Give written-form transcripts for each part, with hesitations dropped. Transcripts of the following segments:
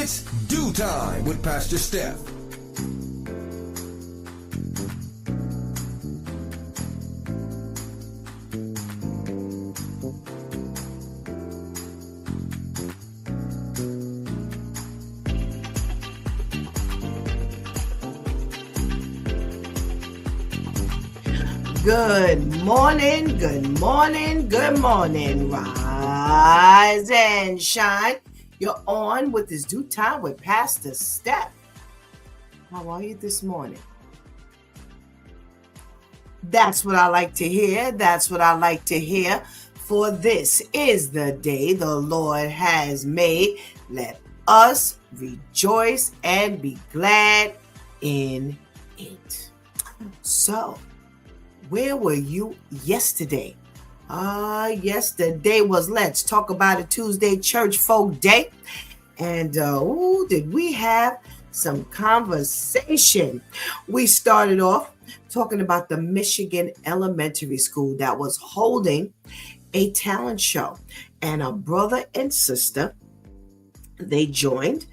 It's Do Time with Pastor Steph. Good morning, good morning, good morning. Rise and shine. You're on with this Due Time with Pastor Steph. How are you this morning? That's what I like to hear. That's what I like to hear. For this is the day the Lord has made. Let us rejoice and be glad in it. So, where were you yesterday? Yesterday was Let's Talk About It Tuesday Church Folk Day. And did we have some conversation. We started off talking about the Michigan Elementary School that was holding a talent show. And a brother and sister, they joined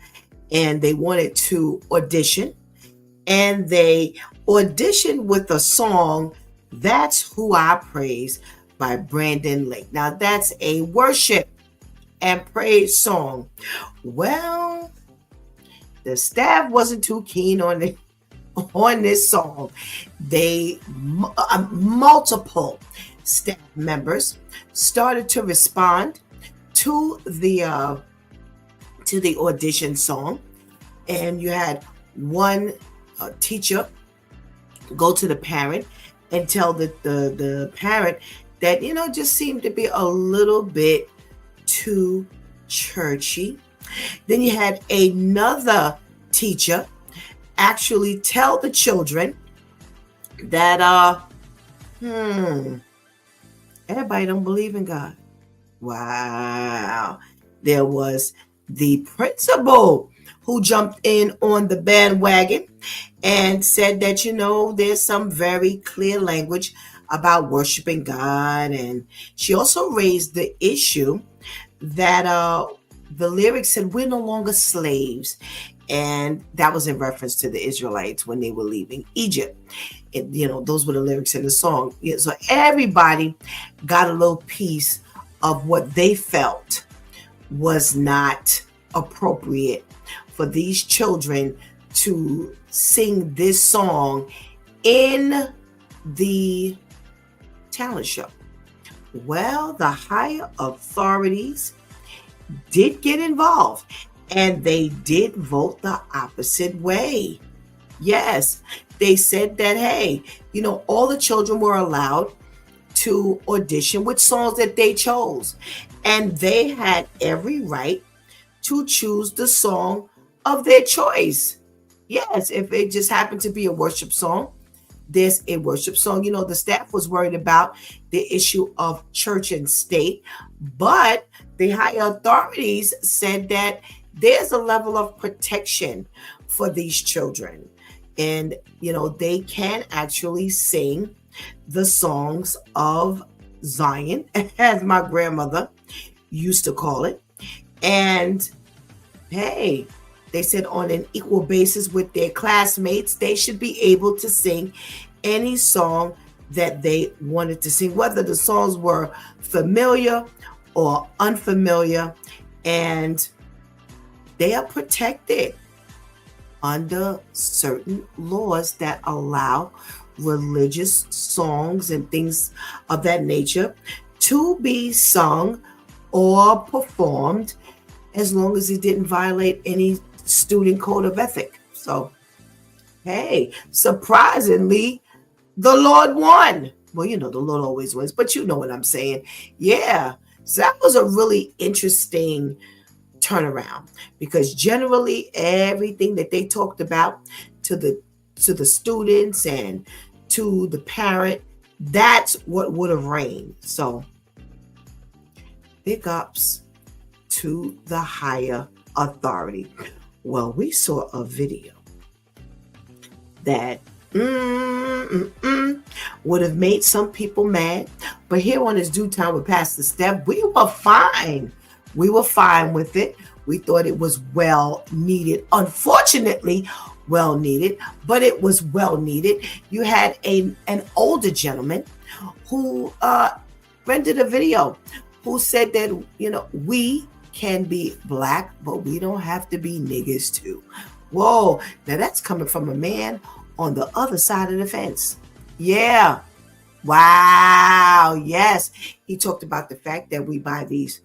and they wanted to audition. And they auditioned with a song, That's Who I Praise, by Brandon Lake. Now, that's a worship and praise song. Well, the staff wasn't too keen on this song. They multiple staff members started to respond to the audition song, and you had one teacher go to the parent and tell the parent that, just seemed to be a little bit too churchy. Then you had another teacher actually tell the children that everybody don't believe in God. Wow. There was the principal who jumped in on the bandwagon and said that, there's some very clear language about worshiping God. And she also raised the issue that the lyrics said, we're no longer slaves. And that was in reference to the Israelites when they were leaving Egypt. And, those were the lyrics in the song. So everybody got a little piece of what they felt was not appropriate for these children to sing this song in the talent show. Well, the higher authorities did get involved and they did vote the opposite way. Yes, they said that, hey, all the children were allowed to audition with songs that they chose, and they had every right to choose the song of their choice. Yes, if it just happened to be a worship song, there's a worship song. The staff was worried about the issue of church and state, but the higher authorities said that there's a level of protection for these children. And, they can actually sing the songs of Zion, as my grandmother used to call it. And hey, they said on an equal basis with their classmates, they should be able to sing any song that they wanted to sing, whether the songs were familiar or unfamiliar, and they are protected under certain laws that allow religious songs and things of that nature to be sung or performed as long as it didn't violate any student code of ethic. So, hey, surprisingly, the Lord won. Well, the Lord always wins, but you know what I'm saying. Yeah, so that was a really interesting turnaround, because generally everything that they talked about to the students and to the parent, that's what would have reigned. So big ups to the higher authority. Well, we saw a video that would have made some people mad, but here on this Due Time with Pastor Steph, we were fine. We were fine with it. We thought it was well needed. Unfortunately, well needed, but it was well needed. You had an older gentleman who rendered a video who said that, we can be black, but we don't have to be niggas too. Whoa, now that's coming from a man on the other side of the fence. Yeah. Wow. Yes. He talked about the fact that we buy these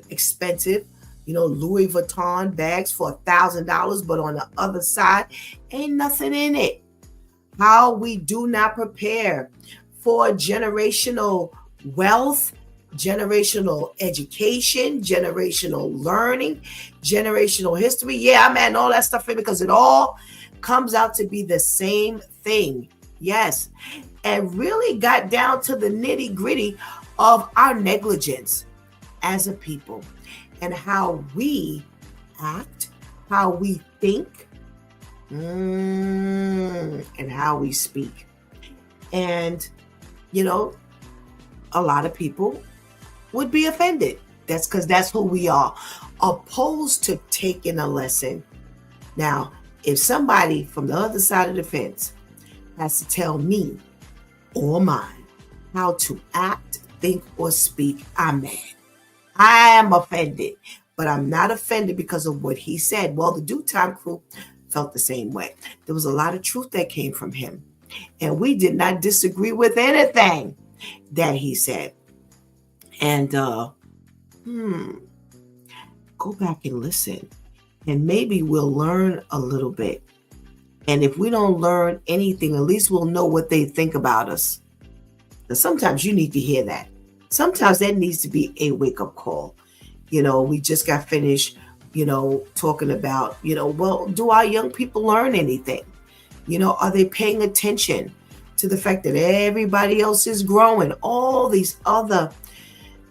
expensive, Louis Vuitton bags for $1,000, but on the other side, ain't nothing in it. How we do not prepare for generational wealth, generational education, generational learning, generational history. Yeah, I'm adding all that stuff in because it all comes out to be the same thing. Yes. And really got down to the nitty gritty of our negligence as a people and how we act, how we think, and how we speak. And, a lot of people would be offended. That's because that's who we are, opposed to taking a lesson. Now, if somebody from the other side of the fence has to tell me or mine how to act, think, or speak, I'm mad. I am offended, but I'm not offended because of what he said. Well, the Due Time crew felt the same way. There was a lot of truth that came from him, and we did not disagree with anything that he said. And go back and listen, and maybe we'll learn a little bit. And if we don't learn anything, at least we'll know what they think about us. Now, sometimes you need to hear that. Sometimes that needs to be a wake-up call. We just got finished, talking about, well, do our young people learn anything? Are they paying attention to the fact that everybody else is growing? All these other,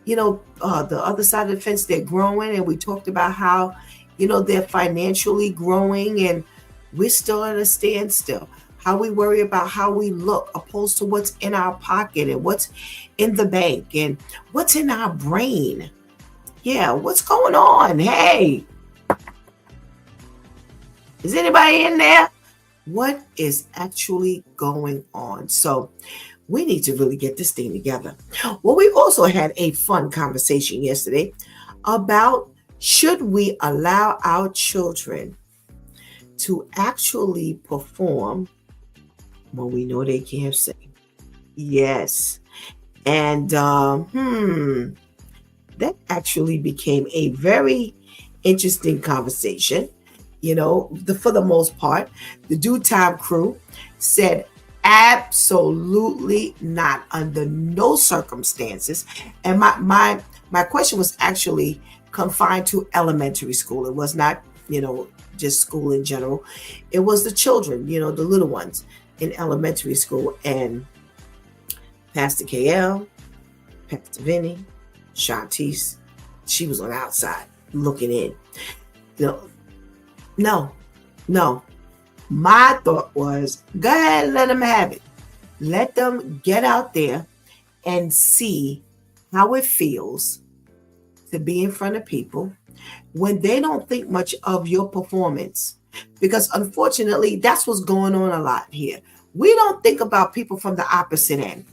the other side of the fence, they're growing. And we talked about how, they're financially growing and we're still at a standstill. How we worry about how we look opposed to what's in our pocket and what's in the bank and what's in our brain. Yeah, what's going on? Hey, is anybody in there? What is actually going on? So we need to really get this thing together. Well, we also had a fun conversation yesterday about should we allow our children to actually perform when we know they can't sing. Yes. And that actually became a very interesting conversation. For the most part, the Due Time crew said absolutely not, under no circumstances. And my question was actually confined to elementary school. It was not, just school in general. It was the children, the little ones in elementary school. And Pastor KL, Pastor Vinny, Shantice, she was on the outside looking in. No. My thought was, go ahead and let them have it. Let them get out there and see how it feels to be in front of people when they don't think much of your performance. Because unfortunately, that's what's going on a lot here. We don't think about people from the opposite end.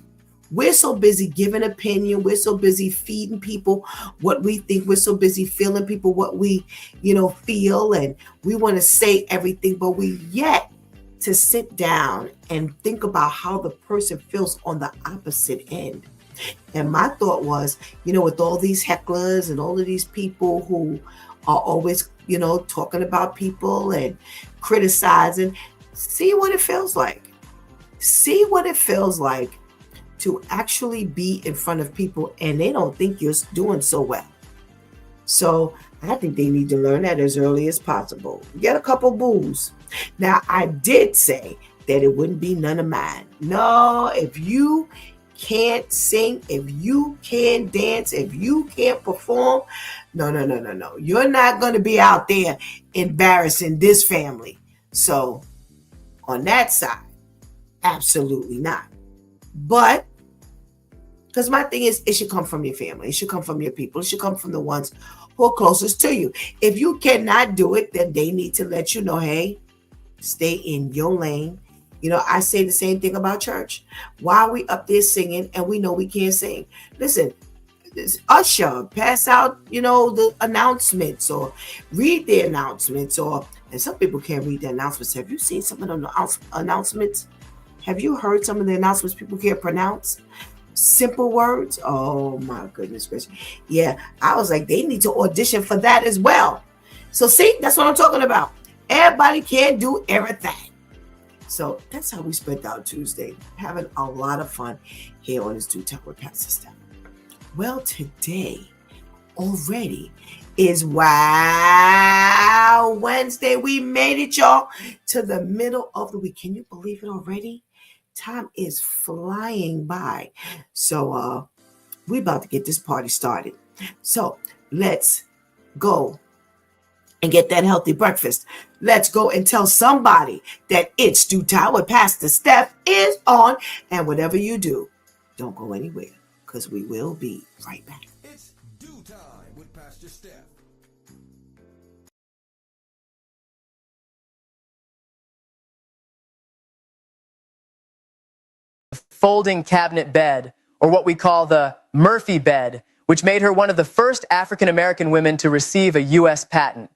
We're so busy giving opinion. We're so busy feeding people what we think. We're so busy feeling people what we, feel. And we want to say everything, but we yet to sit down and think about how the person feels on the opposite end. And my thought was, with all these hecklers and all of these people who are always, talking about people and criticizing, see what it feels like. See what it feels like to actually be in front of people and they don't think you're doing so well. So I think they need to learn that as early as possible. Get a couple boos. Now, I did say that it wouldn't be none of mine. No, if you can't sing, if you can't dance, if you can't perform, no. You're not going to be out there embarrassing this family. So on that side, absolutely not. But Because my thing is, it should come from your family. It should come from your people. It should come from the ones who are closest to you. If you cannot do it, then they need to let you know, hey, stay in your lane. I say the same thing about church. Why are we up there singing and we know we can't sing? Listen, this usher pass out, the announcements, or read the announcements, and some people can't read the announcements. Have you seen some of the announcements? Have you heard some of the announcements people can't pronounce? Simple words. Oh my goodness gracious. Yeah, I was like, they need to audition for that as well. So see, that's what I'm talking about. Everybody can't do everything. So that's how we spent our Tuesday, having a lot of fun here on this DEW Time with Pastor Steph. Well, today already is Wow Wednesday. We made it, y'all, to the middle of the week. Can you believe it already? Time is flying by. So we're about to get this party started. So let's go and get that healthy breakfast. Let's go and tell somebody that it's DEW Time with Pastor Steph is on. And whatever you do, don't go anywhere, because we will be right back. It's DEW Time with Pastor Steph. Folding cabinet bed, or what we call the Murphy bed, which made her one of the first African-American women to receive a U.S. patent.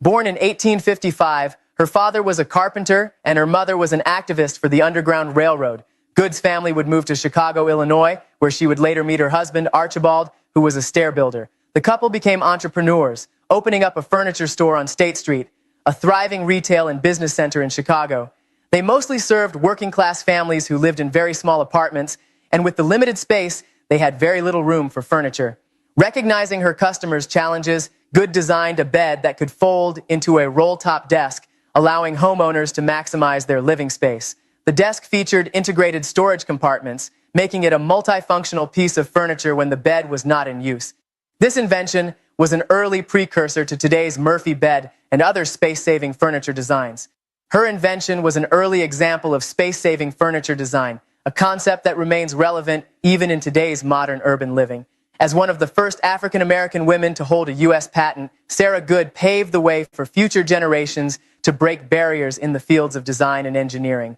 Born in 1855, her father was a carpenter and her mother was an activist for the Underground Railroad. Good's family would move to Chicago, Illinois, where she would later meet her husband, Archibald, who was a stair builder. The couple became entrepreneurs, opening up a furniture store on State Street, a thriving retail and business center in Chicago. They mostly served working-class families who lived in very small apartments, and with the limited space, they had very little room for furniture. Recognizing her customers' challenges, Good designed a bed that could fold into a roll-top desk, allowing homeowners to maximize their living space. The desk featured integrated storage compartments, making it a multifunctional piece of furniture when the bed was not in use. This invention was an early precursor to today's Murphy bed and other space-saving furniture designs. Her invention was an early example of space-saving furniture design, a concept that remains relevant even in today's modern urban living. As one of the first African-American women to hold a U.S. patent, Sarah Good paved the way for future generations to break barriers in the fields of design and engineering.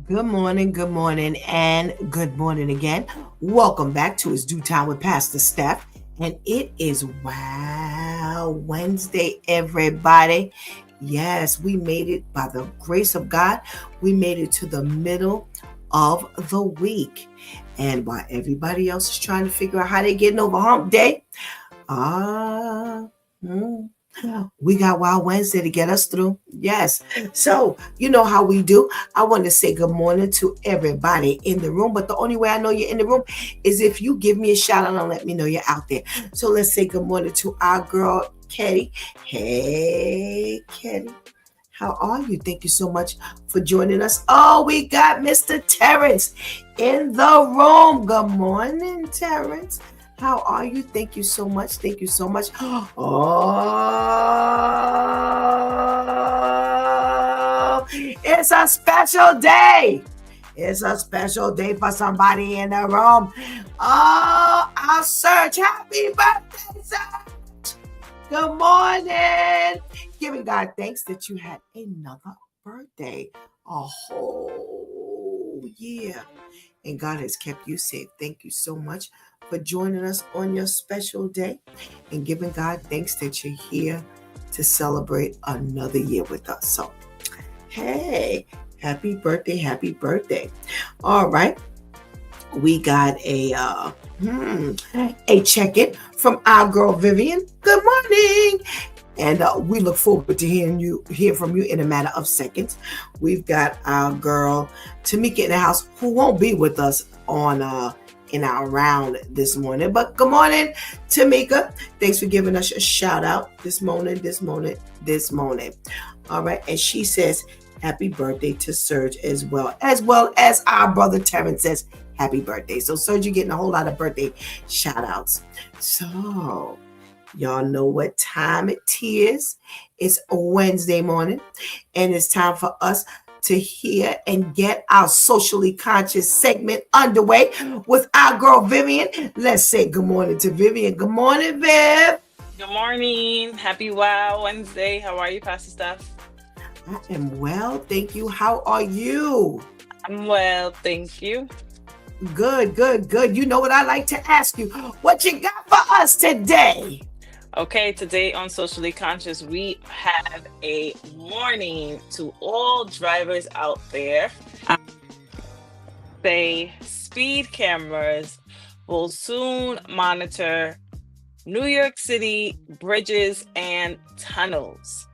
Good morning, and good morning again. Welcome back to It's DEW Time with Pastor Steph. And it is Wow Wednesday, everybody. Yes, we made it by the grace of God. We made it to the middle of the week. And while everybody else is trying to figure out how they're getting over hump day, we got Wild Wednesday to get us through. Yes. So, you know how we do. I want to say good morning to everybody in the room. But the only way I know you're in the room is if you give me a shout out and let me know you're out there. So let's say good morning to our girl, Ketty. Hey, Ketty. How are you? Thank you so much for joining us. Oh, we got Mr. Terrence in the room. Good morning, Terrence. How are you? Thank you so much. Thank you so much. Oh, it's a special day. It's a special day for somebody in the room. Oh, our Serge. Happy birthday, Serge. Good morning. Giving God thanks that you had another birthday. A whole year. And God has kept you safe. Thank you so much for joining us on your special day and giving God thanks that you're here to celebrate another year with us. So, hey, happy birthday, happy birthday. All right. We got a check-in from our girl Vivian. Good morning. And we look forward to hear from you in a matter of seconds. We've got our girl Tamika in the house, who won't be with us on in our round this morning. But good morning, Tamika. Thanks for giving us a shout out this morning. All right, and she says happy birthday to Serge as well as our brother Terrence says happy birthday. So Serge, you're getting a whole lot of birthday shout outs. So y'all know what time it is. It's a Wednesday morning, and it's time for us to hear and get our socially conscious segment underway with our girl Vivian. Let's say good morning to Vivian. Good morning, Viv. Good morning. Happy Wow Wednesday. How are you, Pastor Steph? I am well, thank you. How are you? I'm well, thank you. Good. You know what I like to ask you. What you got for us today? Okay, today on Socially Conscious, we have a warning to all drivers out there. Say speed cameras will soon monitor New York City bridges and tunnels.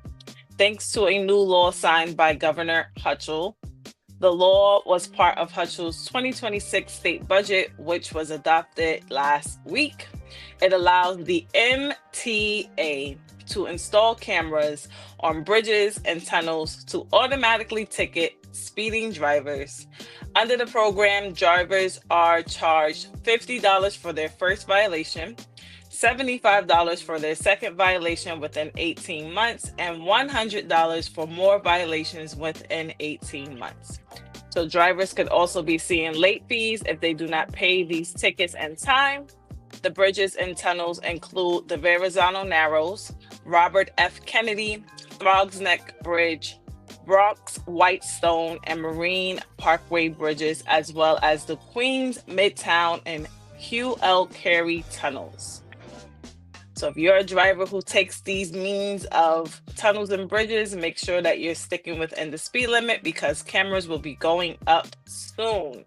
Thanks to a new law signed by Governor Hochul. The law was part of Hochul's 2026 state budget, which was adopted last week. It allows the MTA to install cameras on bridges and tunnels to automatically ticket speeding drivers. Under the program, drivers are charged $50 for their first violation, $75 for their second violation within 18 months, and $100 for more violations within 18 months. So drivers could also be seeing late fees if they do not pay these tickets in time. The bridges and tunnels include the Verrazano Narrows, Robert F. Kennedy, Throgs Neck Bridge, Bronx Whitestone, and Marine Parkway bridges, as well as the Queens, Midtown, and Hugh L. Carey tunnels. So if you're a driver who takes these means of tunnels and bridges, make sure that you're sticking within the speed limit because cameras will be going up soon.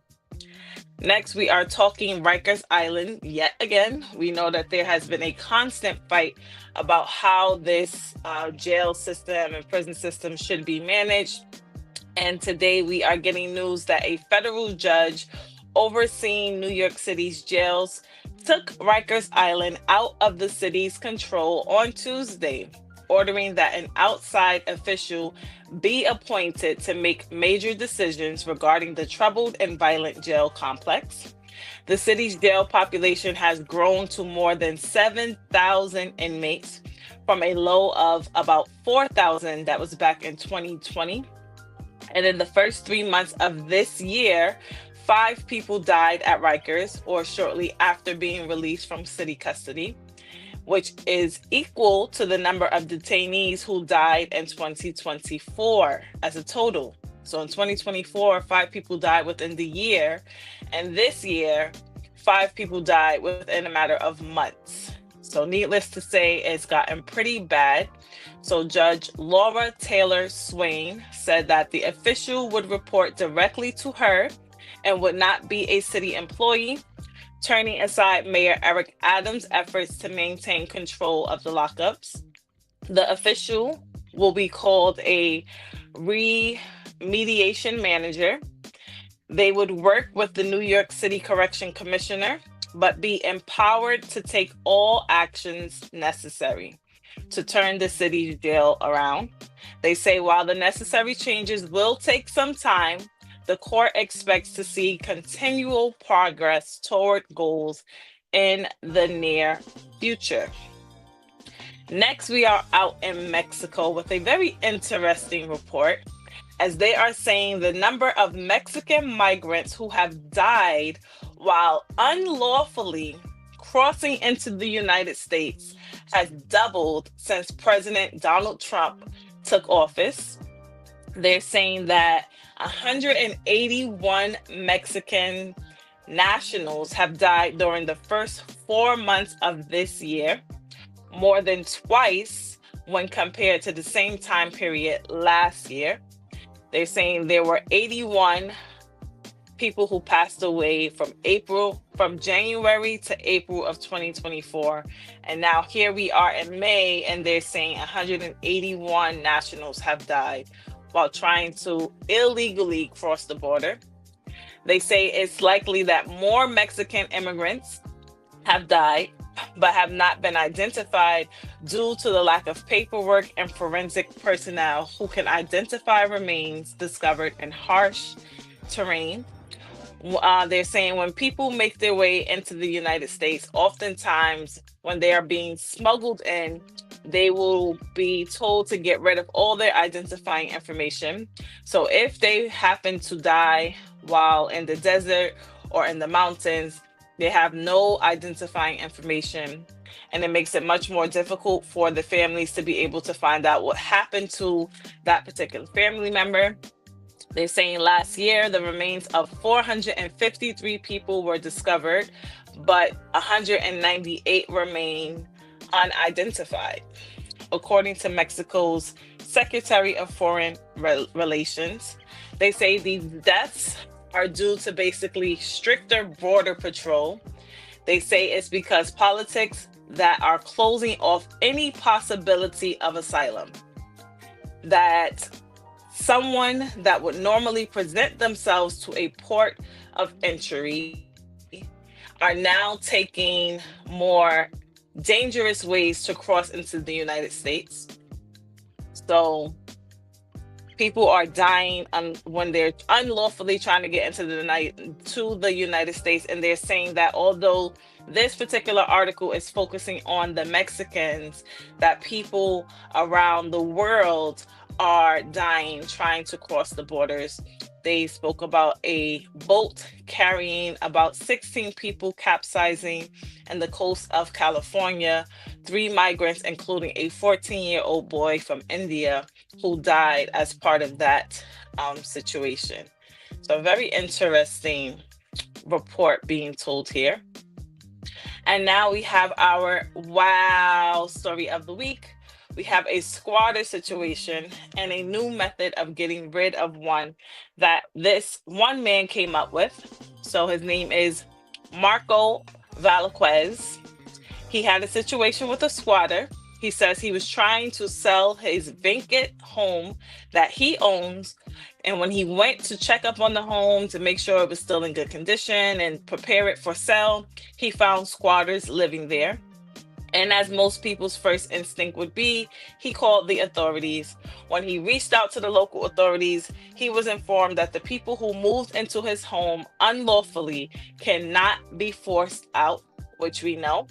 Next, we are talking Rikers Island yet again. We know that there has been a constant fight about how this jail system and prison system should be managed. And today we are getting news that a federal judge overseeing New York City's jails took Rikers Island out of the city's control on Tuesday, ordering that an outside official be appointed to make major decisions regarding the troubled and violent jail complex. The city's jail population has grown to more than 7,000 inmates from a low of about 4,000 that was back in 2020. And in the first 3 months of this year, 5 people died at Rikers or shortly after being released from city custody, which is equal to the number of detainees who died in 2024 as a total. So in 2024, 5 people died within the year, and this year, 5 people died within a matter of months. So needless to say, it's gotten pretty bad. So Judge Laura Taylor Swain said that the official would report directly to her and would not be a city employee, turning aside Mayor Eric Adams' efforts to maintain control of the lockups. The official will be called a remediation manager. They would work with the New York City Correction Commissioner, but be empowered to take all actions necessary to turn the city's jail around. They say while the necessary changes will take some time, the court expects to see continual progress toward goals in the near future. Next, we are out in Mexico with a very interesting report, as they are saying the number of Mexican migrants who have died while unlawfully crossing into the United States has doubled since President Donald Trump took office. They're saying that 181 Mexican nationals have died during the first 4 months of this year, more than twice when compared to the same time period last year. They're saying there were 81 people who passed away from January to April of 2024. And now here we are in May, and they're saying 181 nationals have died while trying to illegally cross the border. They say it's likely that more Mexican immigrants have died, but have not been identified due to the lack of paperwork and forensic personnel who can identify remains discovered in harsh terrain. They're saying when people make their way into the United States, oftentimes when they are being smuggled in, they will be told to get rid of all their identifying information. So if they happen to die while in the desert or in the mountains, they have no identifying information, and it makes it much more difficult for the families to be able to find out what happened to that particular family member. They're saying last year, the remains of 453 people were discovered, but 198 remain unidentified. According to Mexico's Secretary of Foreign Relations, they say these deaths are due to basically stricter border patrol. They say it's because politics that are closing off any possibility of asylum. That someone that would normally present themselves to a port of entry are now taking more dangerous ways to cross into the United States. So people are dying when they're unlawfully trying to get into the United States. And they're saying that although this particular article is focusing on the Mexicans, that people around the world are dying trying to cross the borders. They spoke about a boat carrying about 16 people capsizing in the coast of California, 3 migrants, including a 14-year-old boy from India, who died as part of that situation. So a very interesting report being told here. And now we have our wow story of the week. We have a squatter situation and a new method of getting rid of one that this one man came up with. So his name is Marco Valaquez. He had a situation with a squatter. He says he was trying to sell his vacant home that he owns. And when he went to check up on the home to make sure it was still in good condition and prepare it for sale, he found squatters living there. And as most people's first instinct would be, he called the authorities. When he reached out to the local authorities, he was informed that the people who moved into his home unlawfully cannot be forced out, which we know.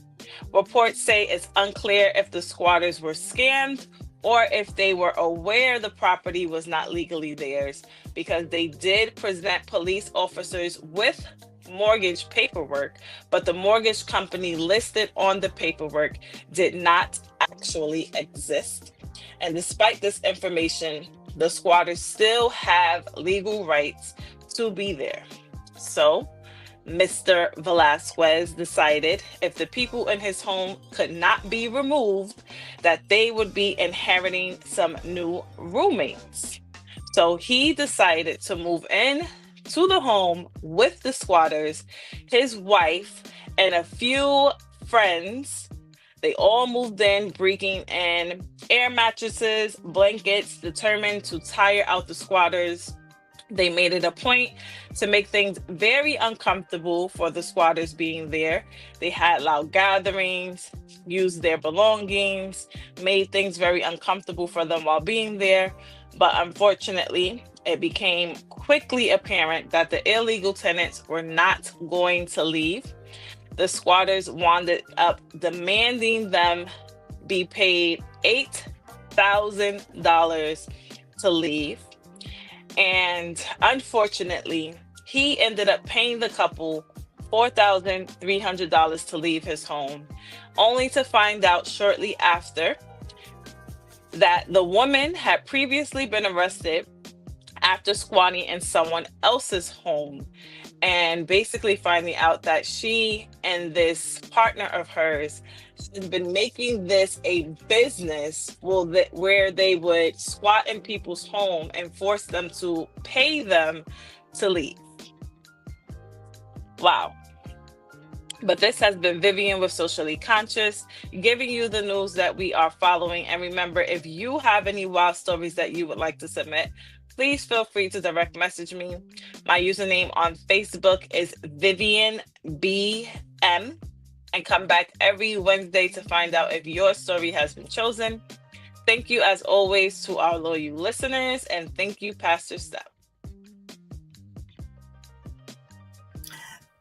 Reports say it's unclear if the squatters were scammed or if they were aware the property was not legally theirs, because they did present police officers with mortgage paperwork, but the mortgage company listed on the paperwork did not actually exist. And despite this information, the squatters still have legal rights to be there. So Mr. Velasquez decided if the people in his home could not be removed, that they would be inheriting some new roommates. So he decided to move in to the home with the squatters, his wife, and a few friends. They all moved in, bringing in air mattresses, blankets, determined to tire out the squatters. They made it a point to make things very uncomfortable for the squatters being there. They had loud gatherings, used their belongings, made things very uncomfortable for them while being there. But unfortunately, it became quickly apparent that the illegal tenants were not going to leave. The squatters wound up demanding them be paid $8,000 to leave. And unfortunately, he ended up paying the couple $4,300 to leave his home, only to find out shortly after that the woman had previously been arrested after squatting in someone else's home, and basically finding out that she and this partner of hers had been making this a business where they would squat in people's home and force them to pay them to leave. Wow. But this has been Vivian with Socially Conscious, giving you the news that we are following. And remember, if you have any wild stories that you would like to submit, please feel free to direct message me. My username on Facebook is Vivian BM. And come back every Wednesday to find out if your story has been chosen. Thank you, as always, to our loyal listeners. And thank you, Pastor Steph.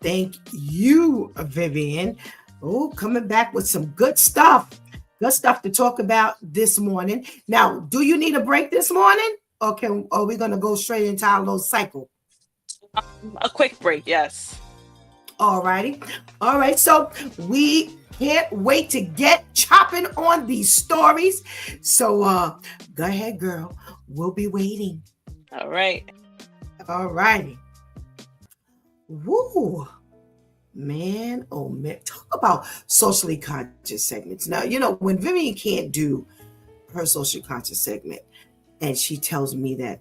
Thank you, Vivian. Oh, coming back with some good stuff. Good stuff to talk about this morning. Now, do you need a break this morning? Or are we going to go straight into our little cycle? A quick break, yes. All righty. All right. So we can't wait to get chopping on these stories. So go ahead, girl. We'll be waiting. All right. All righty. Woo. Man, oh man. Talk about socially conscious segments. Now, when Vivian can't do her socially conscious segment, and she tells me that,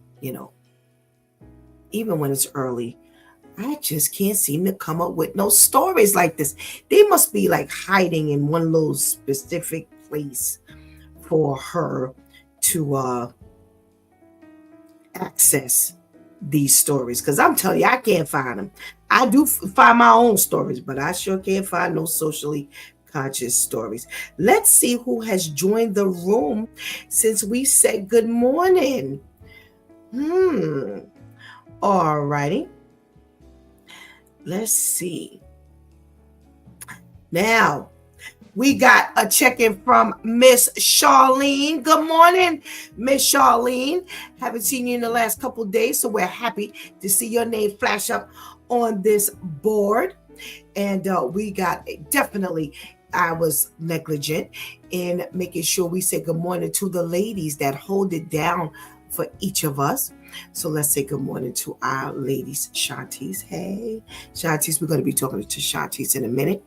even when it's early, I just can't seem to come up with no stories like this. They must be like hiding in one little specific place for her to access these stories, because I'm telling you, I can't find them. I do find my own stories, but I sure can't find no socially conscious stories. Let's see who has joined the room since we said good morning. All righty. Let's see. Now, we got a check-in from Miss Charlene. Good morning, Miss Charlene. Haven't seen you in the last couple of days, so we're happy to see your name flash up on this board. And we got definitely, I was negligent in making sure we say good morning to the ladies that hold it down for each of us. So let's say good morning to our ladies. Shantice, hey. Shantice, we're going to be talking to Shantice in a minute.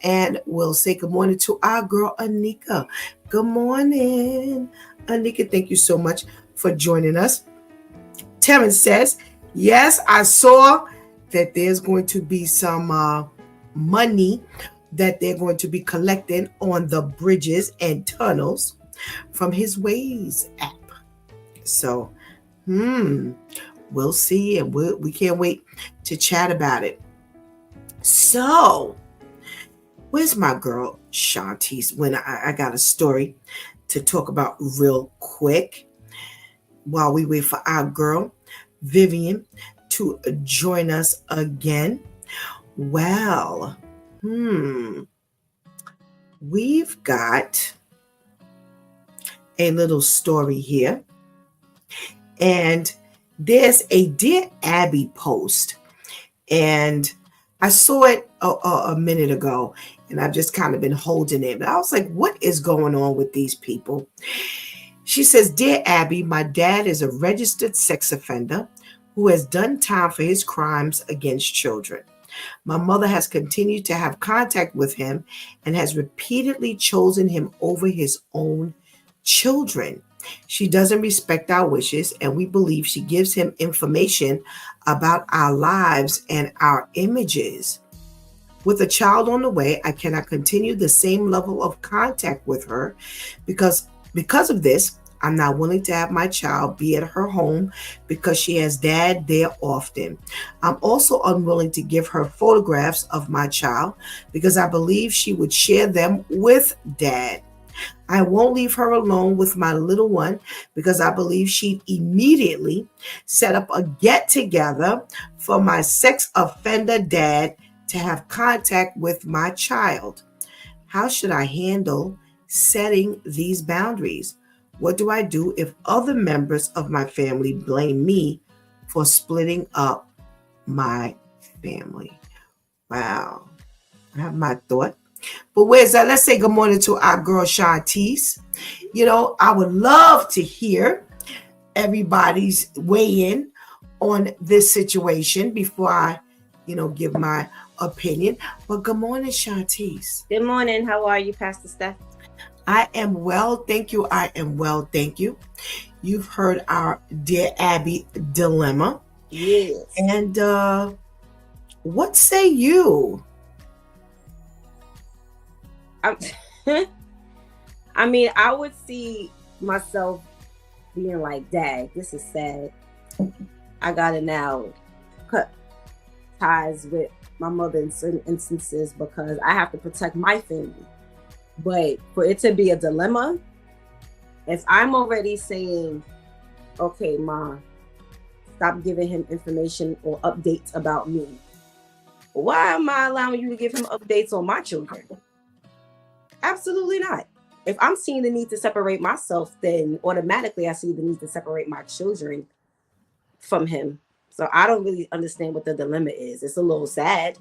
And we'll say good morning to our girl, Anika. Good morning. Anika, thank you so much for joining us. Terrence says, yes, I saw that there's going to be some money that they're going to be collecting on the bridges and tunnels from his Waze app. So, we'll see, and we can't wait to chat about it. So, where's my girl Shantice? When I got a story to talk about real quick while we wait for our girl Vivian to join us again. Well, we've got a little story here. And there's a Dear Abby post, and I saw it a minute ago, and I've just kind of been holding it. But I was like, what is going on with these people? She says, Dear Abby, my dad is a registered sex offender who has done time for his crimes against children. My mother has continued to have contact with him and has repeatedly chosen him over his own children. She doesn't respect our wishes, and we believe she gives him information about our lives and our images. With a child on the way, I cannot continue the same level of contact with her because of this. I'm not willing to have my child be at her home because she has dad there often. I'm also unwilling to give her photographs of my child because I believe she would share them with dad. I won't leave her alone with my little one because I believe she'd immediately set up a get-together for my sex offender dad to have contact with my child. How should I handle setting these boundaries? What do I do if other members of my family blame me for splitting up my family? Wow. I have my thought. But where's that? Let's say good morning to our girl Shantice. I would love to hear everybody's weigh in on this situation before I, give my opinion. But good morning, Shantice. Good morning. How are you, Pastor Steph? I am well, thank you. I am well, thank you. You've heard our Dear Abby dilemma. Yes. And What say you? I mean, I would see myself being like, "Dad, this is sad. I gotta now cut ties with my mother in certain instances because I have to protect my family." But for it to be a dilemma, if I'm already saying, "Okay, Ma, stop giving him information or updates about me," why am I allowing you to give him updates on my children? Absolutely not. If I'm seeing the need to separate myself, then automatically I see the need to separate my children from him. So I don't really understand what the dilemma is. It's a little sad,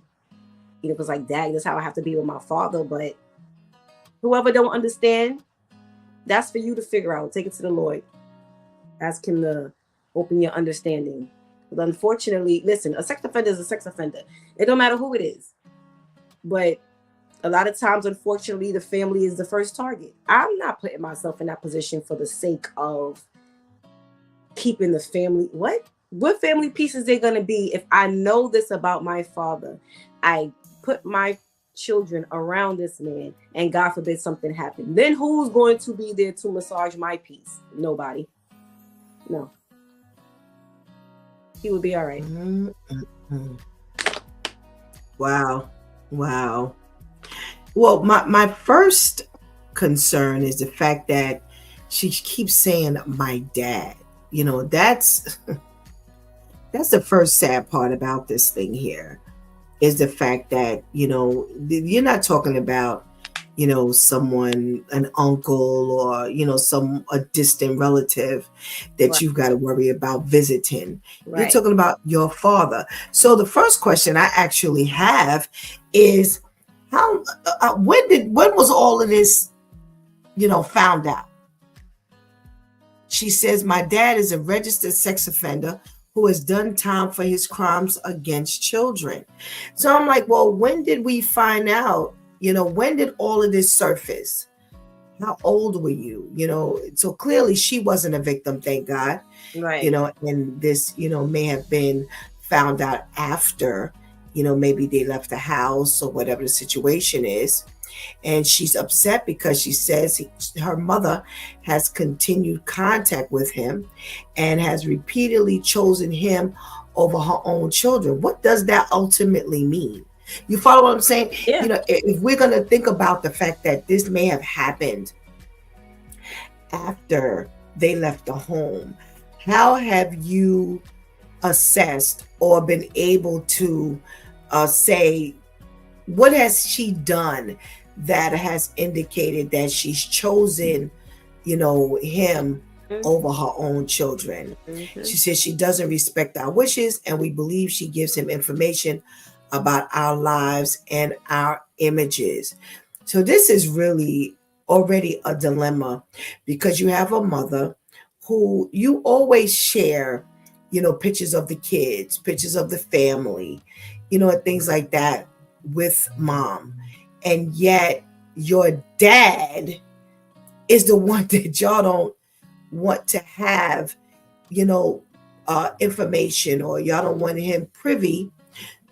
because like, dang, that's how I have to be with my father. But whoever don't understand, that's for you to figure out. Take it to the Lord. Ask him to open your understanding. But unfortunately, listen, a sex offender is a sex offender. It don't matter who it is. But a lot of times, unfortunately, the family is the first target. I'm not putting myself in that position for the sake of keeping the family. What family piece is there going to be if I know this about my father? I put my children around this man, and God forbid something happened. Then who's going to be there to massage my peace? Nobody. No. He would be all right. Mm-hmm. Wow. Well, my first concern is the fact that she keeps saying my dad. That's the first sad part about this thing here, is the fact that, you're not talking about, someone, an uncle, or, a distant relative that Right. you've got to worry about visiting. You're Right. talking about your father. So the first question I actually have is, how, when was all of this, found out? She says, my dad is a registered sex offender who has done time for his crimes against children. So I'm like, well, when did we find out? When did all of this surface? How old were you? So clearly she wasn't a victim, thank God. Right. And this, may have been found out after, maybe they left the house or whatever the situation is. And she's upset because she says her mother has continued contact with him and has repeatedly chosen him over her own children. What does that ultimately mean? You follow what I'm saying? Yeah. If we're going to think about the fact that this may have happened after they left the home, how have you assessed or been able to say, what has she done that has indicated that she's chosen, him over her own children? Mm-hmm. She says she doesn't respect our wishes, and we believe she gives him information about our lives and our images. So this is really already a dilemma, because you have a mother who you always share, pictures of the kids, pictures of the family, and things like that with mom. And yet your dad is the one that y'all don't want to have, information, or y'all don't want him privy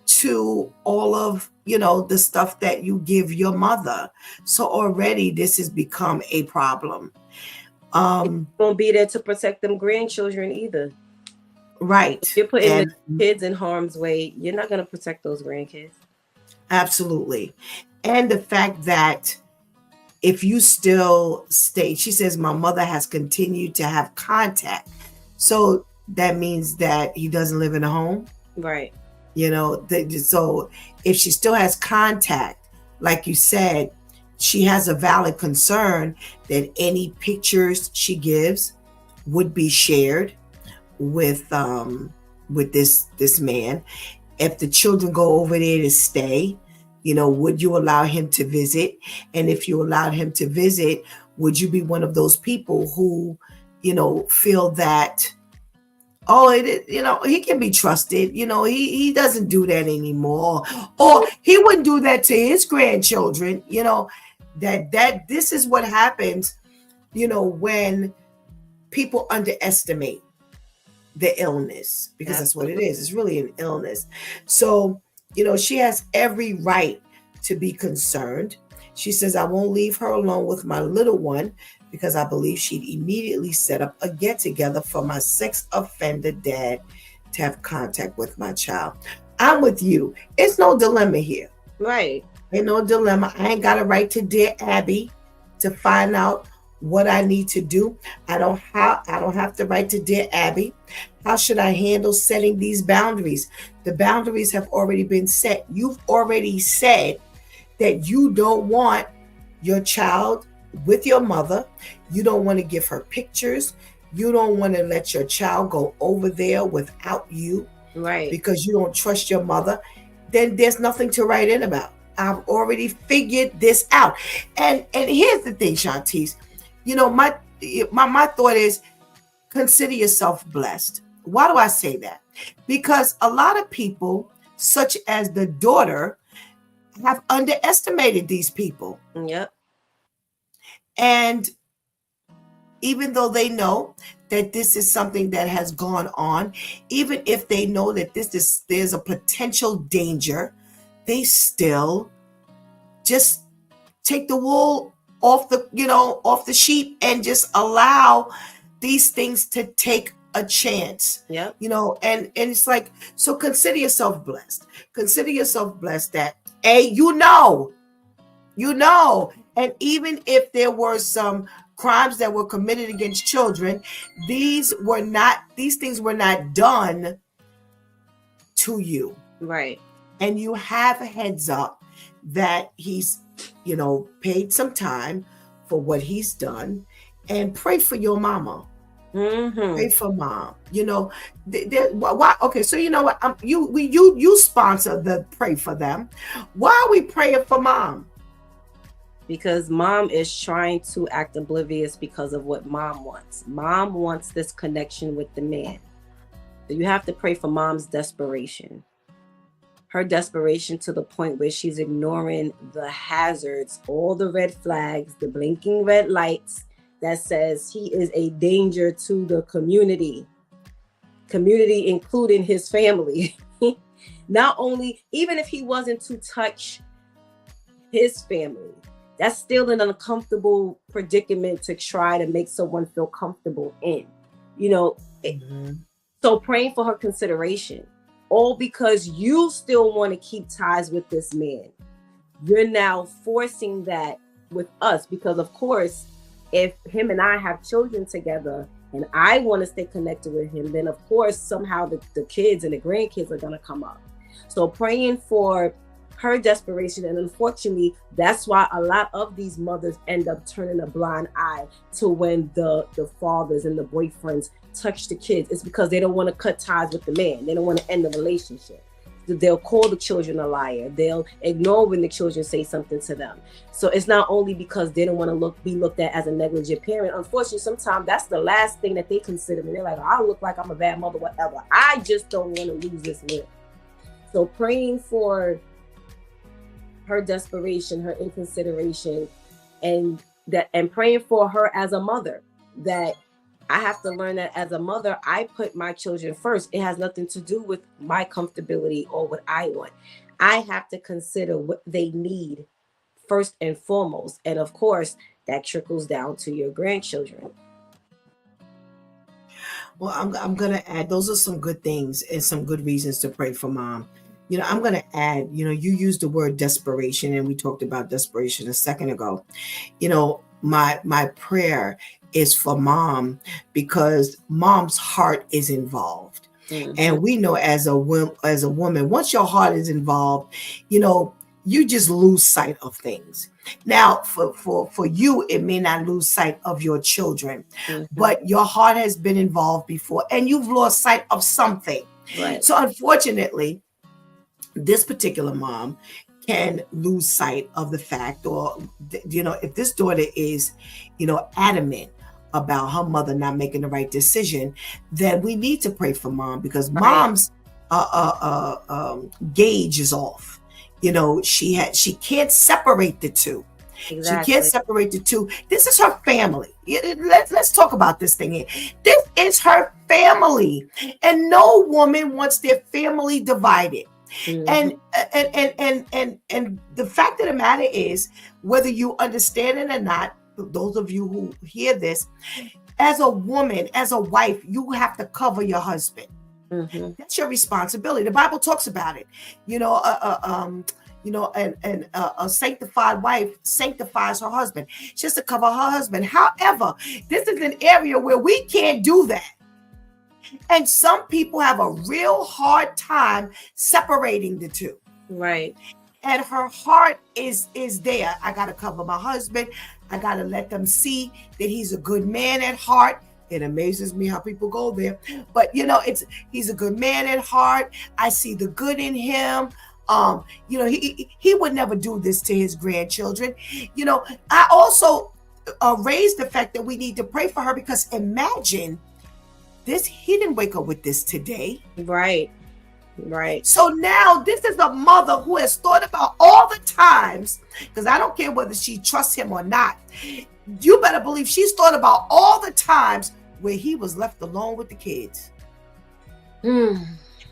to all of, the stuff that you give your mother. So already this has become a problem. Won't be there to protect them grandchildren either. Right. If you're putting the kids in harm's way, you're not going to protect those grandkids. Absolutely. And the fact that if you still stay, she says, my mother has continued to have contact. So that means that he doesn't live in a home. Right. So if she still has contact, like you said, she has a valid concern that any pictures she gives would be shared with this man. If the children go over there to stay, would you allow him to visit? And if you allowed him to visit, would you be one of those people who, feel that, he can be trusted. He doesn't do that anymore. Or he wouldn't do that to his grandchildren. That this is what happens, when people underestimate the illness, because that's what it is. It's really an illness. So She has every right to be concerned. She says, I won't leave her alone with my little one because I believe she'd immediately set up a get together for my sex offender dad to have contact with my child. I'm with you. It's no dilemma here. Right. Ain't no dilemma. I ain't got a right to Dear Abby to find out what I need to do. I don't have the right to Dear Abby. How should I handle setting these boundaries? The boundaries have already been set. You've already said that you don't want your child with your mother. You don't want to give her pictures. You don't want to let your child go over there without you. Right. Because you don't trust your mother. Then there's nothing to write in about. I've already figured this out. And here's the thing, Shantice. My thought is, consider yourself blessed. Why do I say that? Because a lot of people, such as the daughter, have underestimated these people. Yep. And even though they know that this is something that has gone on, even if they know that there's a potential danger, they still just take the wool off the sheep and just allow these things to take a chance. Yeah. And it's like, so consider yourself blessed. Consider yourself blessed that you know, and even if there were some crimes that were committed against children, these things were not done to you. Right. And you have a heads up that he's, paid some time for what he's done, and pray for your mama. Mm-hmm. Pray for mom. Why? Okay, so you know what? You sponsor the pray for them. Why are we praying for mom? Because mom is trying to act oblivious because of what mom wants. Mom wants this connection with the man. So you have to pray for mom's desperation. Her desperation to the point where she's ignoring the hazards, all the red flags, the blinking red lights that says he is a danger to the community including his family. Not only, even if he wasn't to touch his family, that's still an uncomfortable predicament to try to make someone feel comfortable in, So praying for her consideration, all because you still want to keep ties with this man. You're now forcing that with us because, of course, if him and I have children together and I want to stay connected with him, then of course, somehow the kids and the grandkids are going to come up. So praying for her desperation. And unfortunately, that's why a lot of these mothers end up turning a blind eye to when the fathers and the boyfriends touch the kids. It's because they don't want to cut ties with the man. They don't want to end the relationship. They'll call the children a liar. They'll ignore when the children say something to them. So it's not only because they don't want to be looked at as a negligent parent. Unfortunately, sometimes that's the last thing that they consider. And they're like, I look like I'm a bad mother, whatever. I just don't want to lose this man. So praying for her desperation, her inconsideration, and praying for her as a mother, that I have to learn that as a mother, I put my children first. It has nothing to do with my comfortability or what I want. I have to consider what they need first and foremost. And of course, that trickles down to your grandchildren. Well, I'm going to add, those are some good things and some good reasons to pray for mom. I'm going to add, you used the word desperation, and we talked about desperation a second ago. My prayer is for mom because mom's heart is involved. Mm-hmm. And we know as a woman, once your heart is involved, you just lose sight of things. Now, for you, it may not lose sight of your children, but your heart has been involved before and you've lost sight of something. Right. So unfortunately, this particular mom can lose sight of the fact, or, if this daughter is, adamant about her mother not making the right decision, then we need to pray for mom because mom's gauge is off. She can't separate the two. Exactly. She can't separate the two. This is her family. Let's talk about this thing here. This is her family, and no woman wants their family divided. And the fact of the matter is, whether you understand it or not, those of you who hear this, as a woman, as a wife, you have to cover your husband. That's your responsibility. The Bible talks about it. A sanctified wife sanctifies her husband. She has to cover her husband. However, this is an area where we can't do that. And some people have a real hard time separating the two. Right. And her heart is there. I got to cover my husband. I got to let them see that he's a good man at heart. It amazes me how people go there. But, he's a good man at heart. I see the good in him. He would never do this to his grandchildren. I also raised the fact that we need to pray for her, because imagine this, he didn't wake up with this today. Right. So now this is a mother who has thought about all the times, because I don't care whether she trusts him or not. You better believe she's thought about all the times where he was left alone with the kids.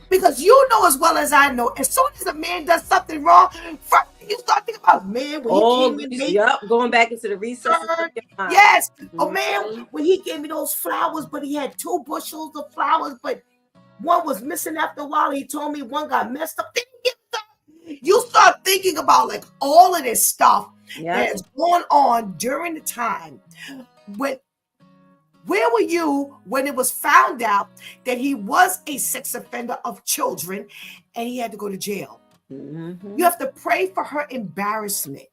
Because you know as well as I know, as soon as a man does something wrong, first you start thinking about, man, when he came in late, going back into the recess. Yes. Oh man, when he gave me those flowers, but he had 2 bushels of flowers, but one was missing after a while. He told me one got messed up. You start thinking about like all of this stuff that's going on during the time. Where were you when it was found out that he was a sex offender of children and he had to go to jail? You have to pray for her embarrassment.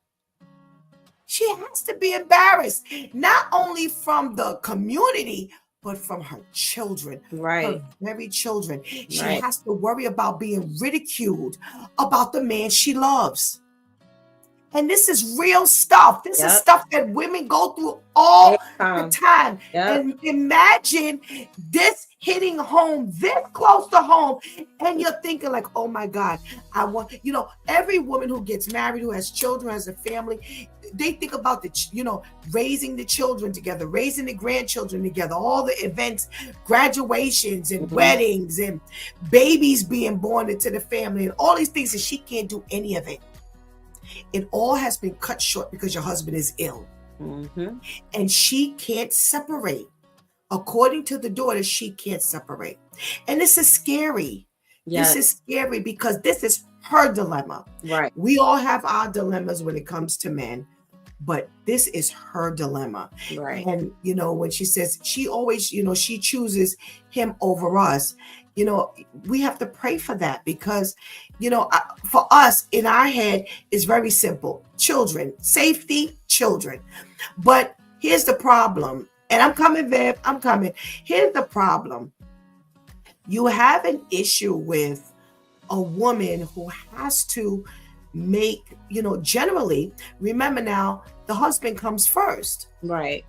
She has to be embarrassed, not only from the community, but from her children, her very children. She has to worry about being ridiculed about the man she loves. And this is real stuff. This is stuff that women go through all the time. And imagine this hitting home, this close to home, and you're thinking like, oh my God, I want, every woman who gets married, who has children, has a family, they think about raising the children together, raising the grandchildren together, all the events, graduations and weddings and babies being born into the family and all these things, and she can't do any of it. It all has been cut short because your husband is ill. And she can't separate. According to the daughter, she can't separate. And this is scary. This is scary because this is her dilemma. Right. We all have our dilemmas when it comes to men, but this is her dilemma. Right. And, when she says she always, she chooses him over us, we have to pray for that because, for us in our head is very simple. Children, safety, children. But here's the problem. And I'm coming, Viv, I'm coming. Here's the problem. You have an issue with a woman who has to make, generally, remember now, the husband comes first. Right.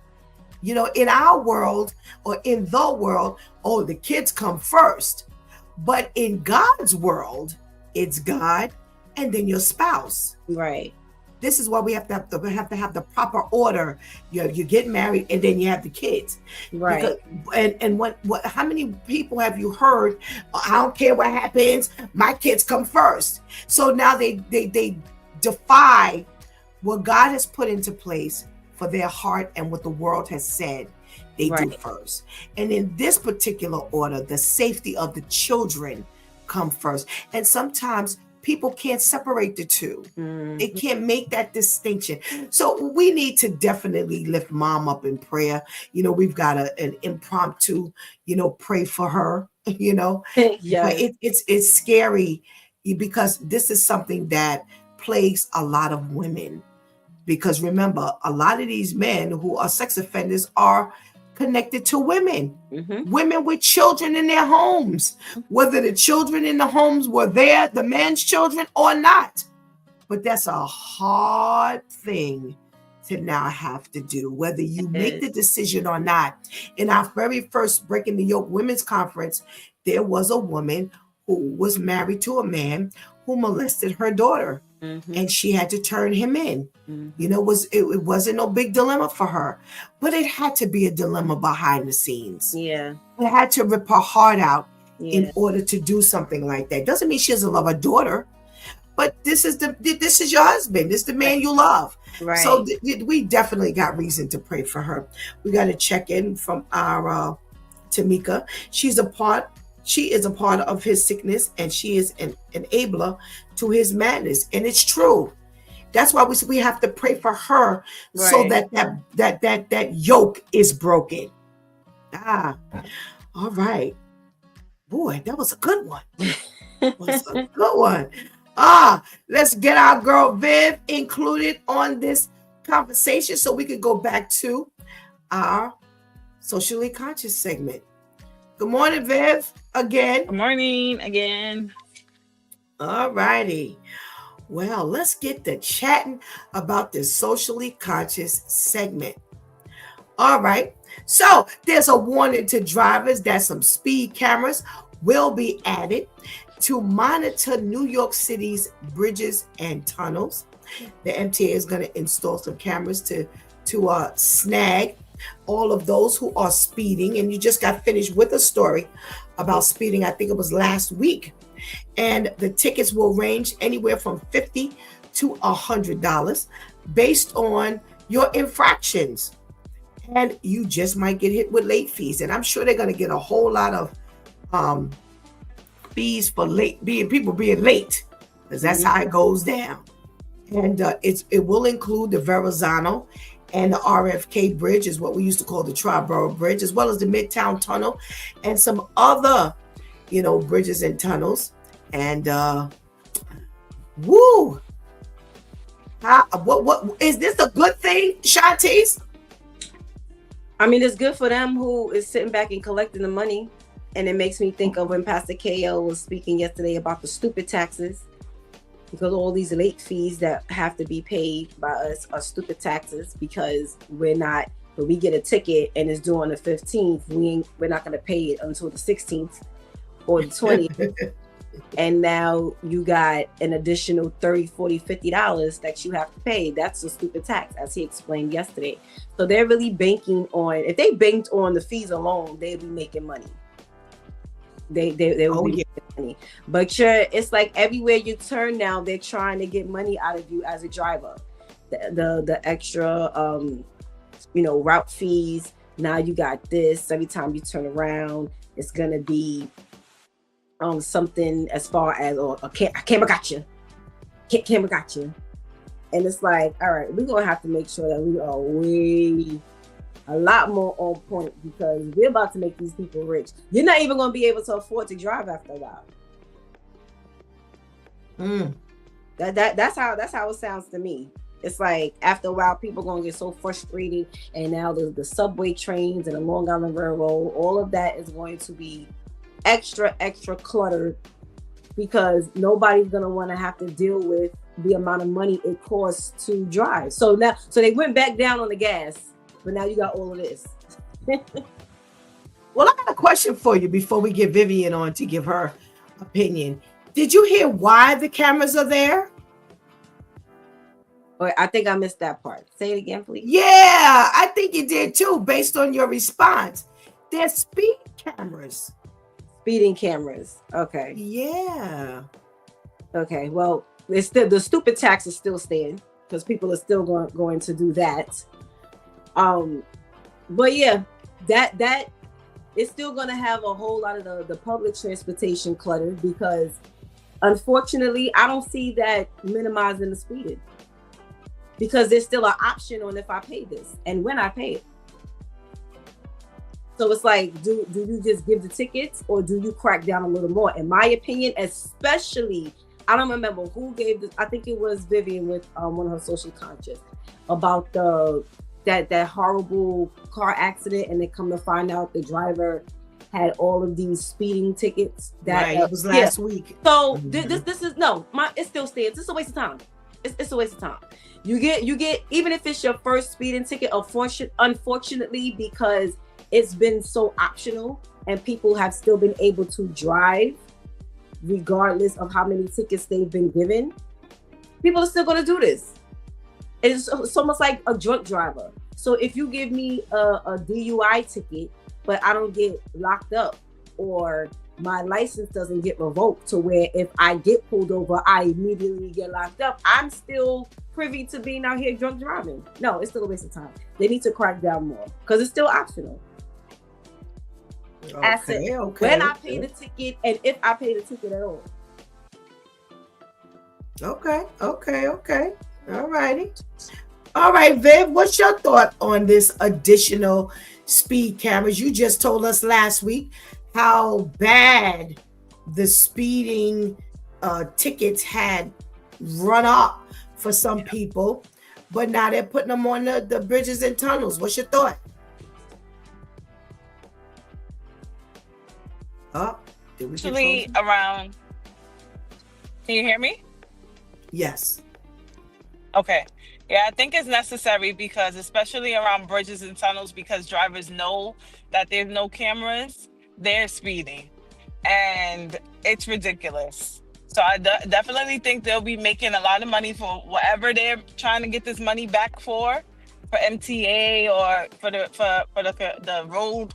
In our world or in the world, the kids come first. But in God's world, it's God and then your spouse. Right. This is why we have to have the proper order. You get married and then you have the kids. Right. Because, how many people have you heard? I don't care what happens. My kids come first. So now they defy what God has put into place for their heart and what the world has said they do first. And in this particular order, the safety of the children come first. And sometimes people can't separate the two. They can't make that distinction. So we need to definitely lift mom up in prayer. We've got an impromptu, pray for her, it's scary because this is something that plagues a lot of women. Because remember, a lot of these men who are sex offenders are connected to women, women with children in their homes, whether the children in the homes were the man's children or not. But that's a hard thing to now have to do, whether you make the decision or not. In our very first Breaking the Yoke Women's Conference, there was a woman who was married to a man who molested her daughter. And she had to turn him in. It wasn't no big dilemma for her, but it had to be a dilemma behind the scenes. Yeah, it had to rip her heart out. in order to do something like that. Doesn't mean she doesn't love her daughter, but this is your husband. This is the man you love. Right. So we definitely got reason to pray for her. We got to check in from our Tamika. She is a part of his sickness, and she is an enabler to his madness. And it's true. That's why we have to pray for her, so that yoke is broken. All right. Boy, that was a good one. Let's get our girl Viv included on this conversation so we can go back to our socially conscious segment. Good morning, Viv, again. Good morning again. All righty. Well, let's get to chatting about this socially conscious segment. All right. So there's a warning to drivers that some speed cameras will be added to monitor New York City's bridges and tunnels. The MTA is going to install some cameras to snag all of those who are speeding. And you just got finished with a story about speeding. I think it was last week. And the tickets will range anywhere from $50 to $100 based on your infractions. And you just might get hit with late fees. And I'm sure they're going to get a whole lot of fees for people being late, because that's how it goes down. And it will include the Verrazano and the RFK Bridge, is what we used to call the Triborough Bridge, as well as the Midtown Tunnel and some other, bridges and tunnels. And what is this a good thing, Shantice? I mean, it's good for them who is sitting back and collecting the money. And it makes me think of when Pastor KL was speaking yesterday about the stupid taxes, because all these late fees that have to be paid by us are stupid taxes, because when we get a ticket and it's due on the 15th, we're not going to pay it until the 16th or the 20th. And now you got an additional $30, $40, $50 that you have to pay. That's a stupid tax, as he explained yesterday. So they're really banking on, if they banked on the fees alone, they'd be making money. They will be making money. But it's like everywhere you turn now, they're trying to get money out of you as a driver. The extra route fees. Now you got this. Every time you turn around, it's gonna be something as far as a camera got you. Camera got you. And it's like, all right, we're gonna have to make sure that we are a lot more on point, because we're about to make these people rich. You're not even gonna be able to afford to drive after a while. That's how it sounds to me. It's like after a while, people gonna get so frustrated, and now the subway trains and the Long Island Railroad, all of that is going to be extra cluttered, because nobody's gonna want to have to deal with the amount of money it costs to drive. So they went back down on the gas, but now you got all of this. Well, I got a question for you before we get Vivian on to give her opinion. Did you hear why the cameras are there? I think I missed that part. Say it again, please. Yeah, I think you did too, based on your response. They're speed cameras. Speeding cameras. Okay. Yeah. Okay. Well, it's still, the stupid tax is still staying, because people are still going to do that. But yeah, that is still going to have a whole lot of the public transportation clutter, because unfortunately, I don't see that minimizing the speeding, because there's still an option on if I pay this and when I pay it. So it's like, do you just give the tickets, or do you crack down a little more? In my opinion, especially, I don't remember who gave this. I think it was Vivian with one of her social conscious about that horrible car accident, and they come to find out the driver had all of these speeding tickets. It was last week. So this is it still stands. It's a waste of time. It's a waste of time. You get even if it's your first speeding ticket, unfortunately, because it's been so optional and people have still been able to drive regardless of how many tickets they've been given, people are still going to do this. It's almost like a drunk driver. So if you give me a DUI ticket, but I don't get locked up, or my license doesn't get revoked to where if I get pulled over, I immediately get locked up. I'm still privy to being out here drunk driving. No, it's still a waste of time. They need to crack down more because it's still optional. Okay. When I pay the ticket and if I pay the ticket at all. Okay. All righty. All right, Viv, what's your thought on this additional speed cameras? You just told us last week how bad the speeding tickets had run up for some people, but now they're putting them on the bridges and tunnels. What's your thought? Actually, around. Can you hear me? Yes. Okay. Yeah, I think it's necessary because especially around bridges and tunnels, because drivers know that there's no cameras, they're speeding. And it's ridiculous. So I definitely think they'll be making a lot of money for whatever they're trying to get this money back for MTA or for the road.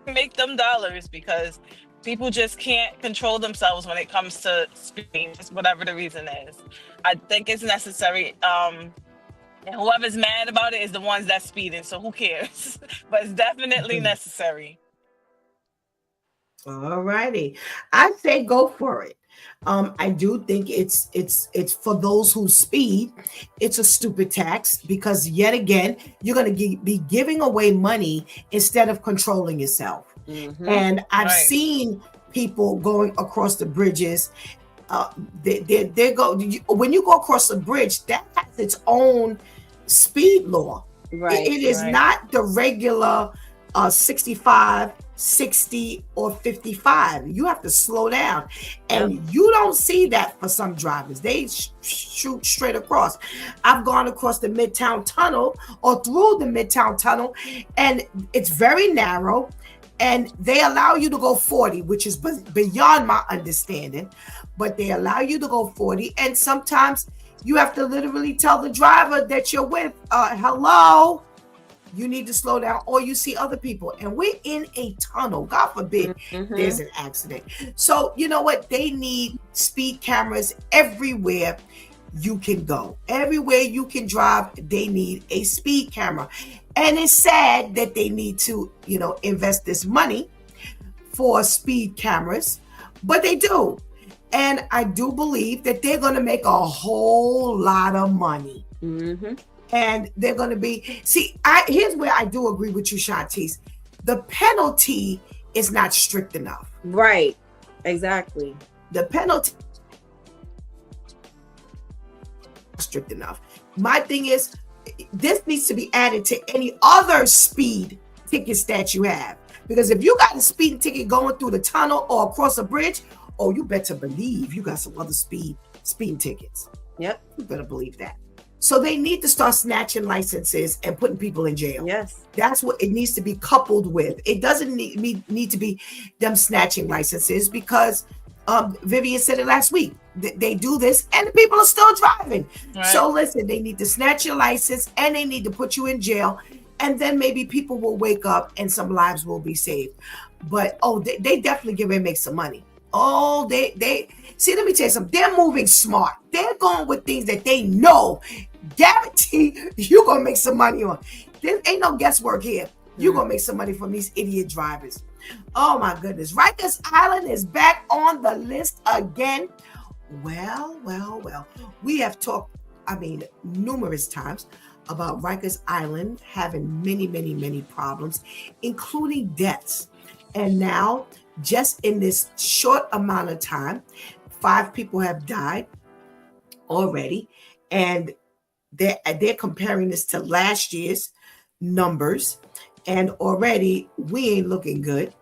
Make them dollars because people just can't control themselves when it comes to speeding, just whatever the reason is. I think it's necessary. And whoever's mad about it is the ones that's speeding, so who cares? But it's definitely necessary. All righty. I say go for it. I do think it's for those who speed. It's a stupid tax because yet again you're going to be giving away money instead of controlling yourself. Mm-hmm. And I've seen people going across the bridges. They go when you go across the bridge. That has its own speed law. Right. It is not the regular 65, 60, or 55. You have to slow down. And you don't see that for some drivers. They shoot straight across. I've gone across the Midtown Tunnel or through the Midtown Tunnel, and it's very narrow. And they allow you to go 40, which is beyond my understanding. But they allow you to go 40. And sometimes you have to literally tell the driver that you're with, hello, you need to slow down, or you see other people. And we're in a tunnel. God forbid there's an accident. So you know what? They need speed cameras everywhere you can go. Everywhere you can drive, they need a speed camera. And it's sad that they need to, invest this money for speed cameras, but they do. And I do believe that they're going to make a whole lot of money. Mm-hmm. And they're going to be, here's where I do agree with you, Shantice. The penalty is not strict enough. Right. Exactly. The penalty is strict enough. My thing is, this needs to be added to any other speed tickets that you have. Because if you got a speeding ticket going through the tunnel or across a bridge, you better believe you got some other speeding tickets. Yep. You better believe that. So they need to start snatching licenses and putting people in jail. Yes. That's what it needs to be coupled with. It doesn't need to be them snatching licenses because Vivian said it last week. They do this and the people are still driving. Right. So listen, they need to snatch your license and they need to put you in jail. And then maybe people will wake up and some lives will be saved. But, they definitely get ready to make some money. They see, let me tell you something. They're moving smart. They're going with things that they know, guarantee you're going to make some money on. There ain't no guesswork here. You're going to make some money from these idiot drivers. Oh my goodness. Rikers Island is back on the list again. Well. We have talked, numerous times about Rikers Island having many problems, including deaths. And now, just in this short amount of time, 5 people have died already. And they're comparing this to last year's numbers. And already we ain't looking good.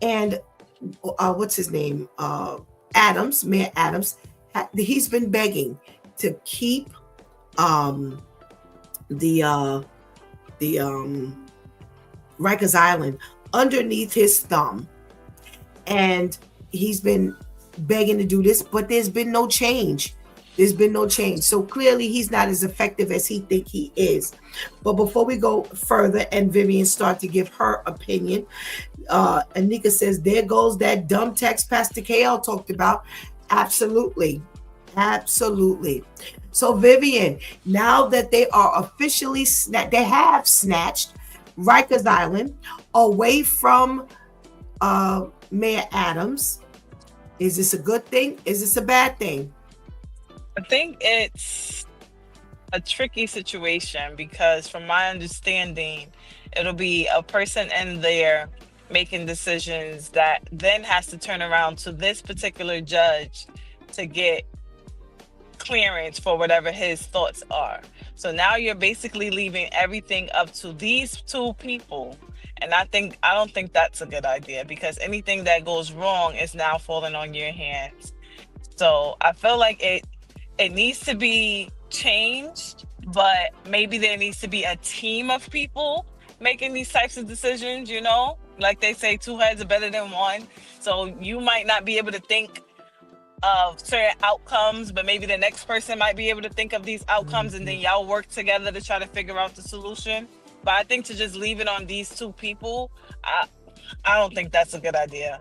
And what's his name? Mayor Adams, he's been begging to keep the Rikers Island underneath his thumb. And he's been begging to do this, but there's been no change. There's been no change. So clearly he's not as effective as he think he is. But before we go further and Vivian start to give her opinion, Anika says, there goes that dumb text Pastor KL talked about. Absolutely. Absolutely. So Vivian, now that they are officially they have snatched Rikers Island away from Mayor Adams. Is this a good thing? Is this a bad thing? I think it's a tricky situation because from my understanding, it'll be a person in there making decisions that then has to turn around to this particular judge to get clearance for whatever his thoughts are. So now you're basically leaving everything up to these two people. And I don't think that's a good idea because anything that goes wrong is now falling on your hands. So I feel like it needs to be changed, but maybe there needs to be a team of people making these types of decisions, you know? Like they say, two heads are better than one. So you might not be able to think of certain outcomes, but maybe the next person might be able to think of these outcomes, and then y'all work together to try to figure out the solution. But I think to just leave it on these two people, I don't think that's a good idea.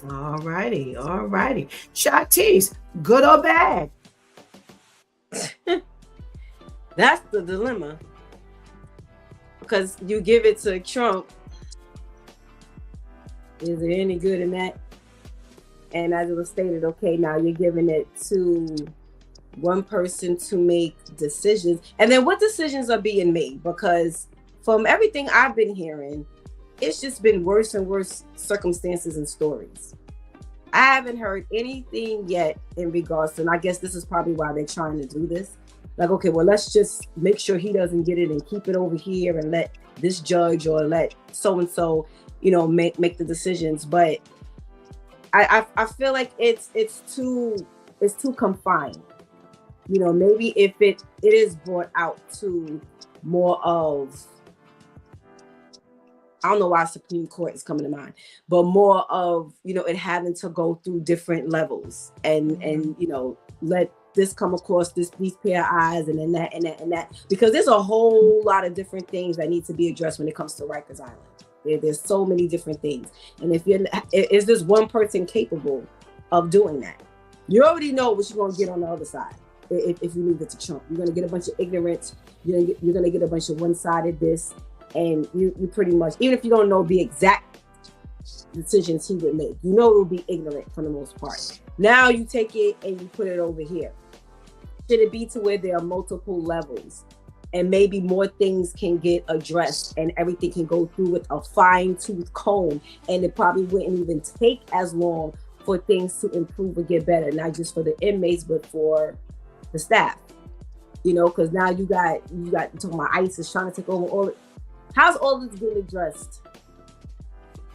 All righty. Shotties, good or bad? That's the dilemma. Because you give it to Trump, is it any good in that? And as it was stated, okay, now you're giving it to one person to make decisions. And then what decisions are being made? Because from everything I've been hearing, it's just been worse and worse circumstances and stories. I haven't heard anything yet in regards to, and I guess this is probably why they're trying to do this. Like, okay, well, let's just make sure he doesn't get it and keep it over here and let this judge or let so-and-so, make the decisions. But I feel like it's too confined. Maybe if it is brought out to more of, I don't know why Supreme Court is coming to mind, but more of, it having to go through different levels and let this come across these pair of eyes and then that and that and that, because there's a whole lot of different things that need to be addressed when it comes to Rikers Island. There's so many different things. And is this one person capable of doing that? You already know what you're going to get on the other side. If you leave it to Trump, you're going to get a bunch of ignorance. You're going to get a bunch of one-sided this. And you pretty much, even if you don't know the exact decisions he would make, it will be ignorant for the most part. Now you take it and you put it over here. Should it be to where there are multiple levels and maybe more things can get addressed and everything can go through with a fine-tooth comb, and it probably wouldn't even take as long for things to improve or get better, not just for the inmates, but for the staff. Because now you got talking about ISIS trying to take over all it. How's all this getting addressed?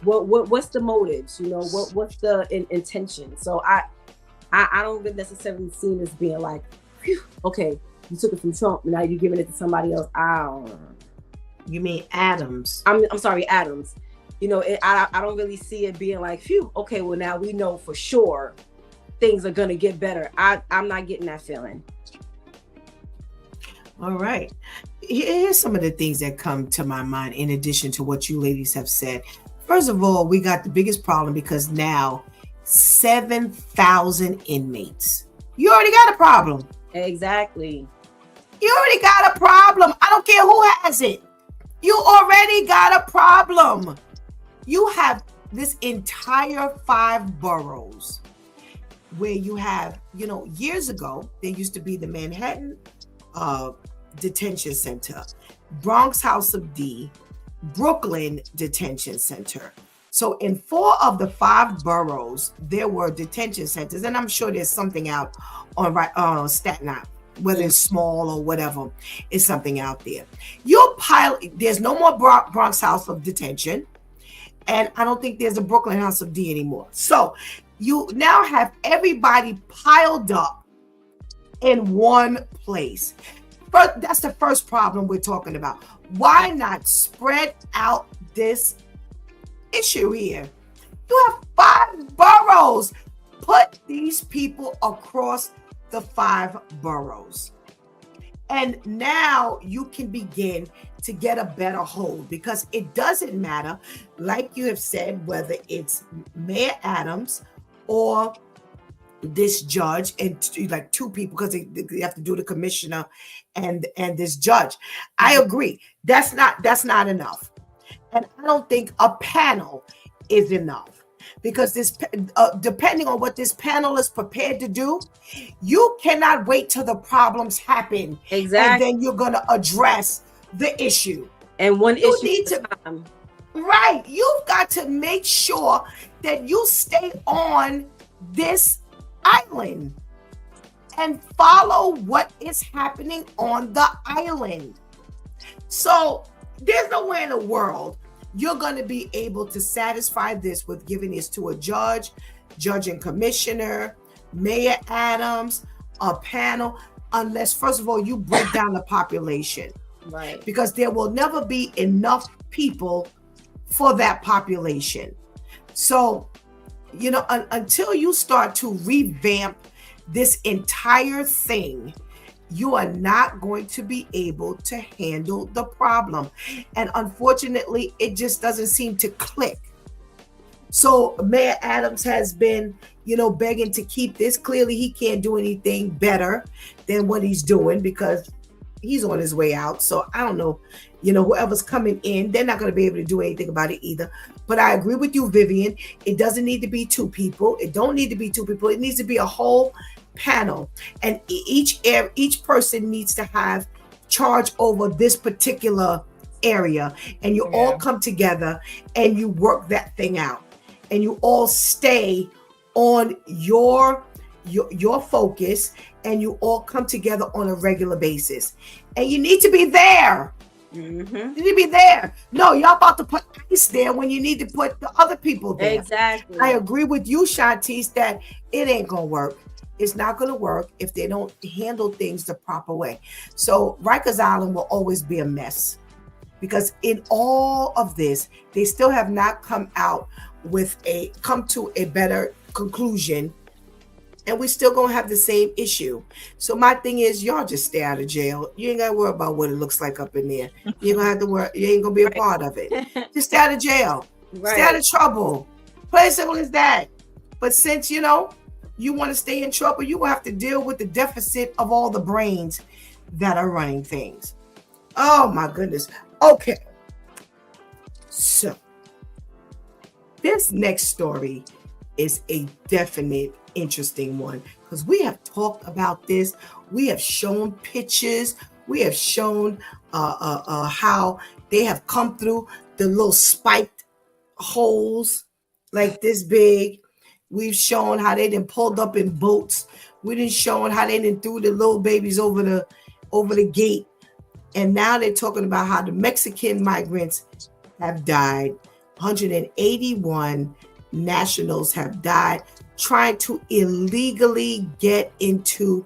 What's the motives? What's the intention? So I don't necessarily see this being like, whew, okay, you took it from Trump, now you're giving it to somebody else. I don't know. You mean Adams? I'm sorry, Adams. I don't really see it being like, phew, okay, well now we know for sure things are gonna get better. I'm not getting that feeling. All right. Here's some of the things that come to my mind in addition to what you ladies have said. First of all, we got the biggest problem because now 7,000 inmates. You already got a problem. Exactly. You already got a problem. I don't care who has it. You already got a problem. You have this entire 5 boroughs where you have, years ago, there used to be the Manhattan Detention Center, Bronx House of D, Brooklyn Detention Center. So in 4 of the 5 boroughs, there were detention centers, and I'm sure there's something out on Staten Island, whether it's small or whatever, is something out there. There's no more Bronx House of Detention, and I don't think there's a Brooklyn House of D anymore. So you now have everybody piled up in one place. But that's the first problem we're talking about. Why not spread out this issue here? You have 5 boroughs. Put these people across the 5 boroughs. And now you can begin to get a better hold, because it doesn't matter, like you have said, whether it's Mayor Adams or this judge, and like 2 people, because they have to do the commissioner and this judge. I agree. That's not enough. And I don't think a panel is enough, because this depending on what this panel is prepared to do, you cannot wait till the problems happen. Exactly. And then you're going to address the issue. And one You issue need at to- a time. Right. You've got to make sure that you stay on this island and follow what is happening on the island. So there's nowhere in the world you're going to be able to satisfy this with giving this to a judge and commissioner, Mayor Adams, a panel, unless, first of all, you break down the population. Right. Because there will never be enough people for that population. So, until you start to revamp this entire thing, you are not going to be able to handle the problem. And unfortunately, it just doesn't seem to click. So Mayor Adams has been, begging to keep this. Clearly, he can't do anything better than what he's doing, because he's on his way out. So I don't know, whoever's coming in, they're not going to be able to do anything about it either. But I agree with you, Vivian. It doesn't need to be 2 people. It don't need to be 2 people. It needs to be a whole panel, and each person needs to have charge over this particular area, and you all come together and you work that thing out, and you all stay on your focus, and you all come together on a regular basis, and you need to be there. Mm-hmm. You need to be there. No, y'all about to put ICE there when you need to put the other people there. Exactly. I agree with you, Shantice, that it ain't gonna work. It's not going to work if they don't handle things the proper way. So Rikers Island will always be a mess, because in all of this, they still have not come to a better conclusion, and we still going to have the same issue. So my thing is, y'all just stay out of jail. You ain't got to worry about what it looks like up in there. You ain't going to have to worry. You ain't going to be a part of it. Just stay out of jail. Right. Stay out of trouble. Plain and simple as that. But since, you want to stay in trouble, you will have to deal with the deficit of all the brains that are running things. Oh my goodness. Okay. So this next story is a definite interesting one, because we have talked about this. We have shown pictures. We have shown how they have come through the little spiked holes like this big. We've shown how they done pulled up in boats. We done shown how they done threw the little babies over the gate. And now they're talking about how the Mexican migrants have died. 181 nationals have died trying to illegally get into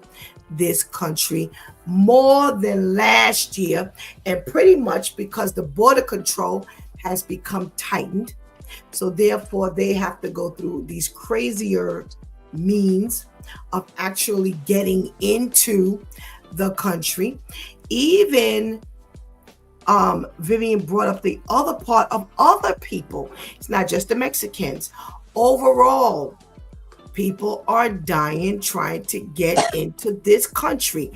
this country, more than last year. And pretty much because the border control has become tightened. So therefore, they have to go through these crazier means of actually getting into the country. Even Vivian brought up the other part of other people. It's not just the Mexicans. Overall, people are dying trying to get into this country.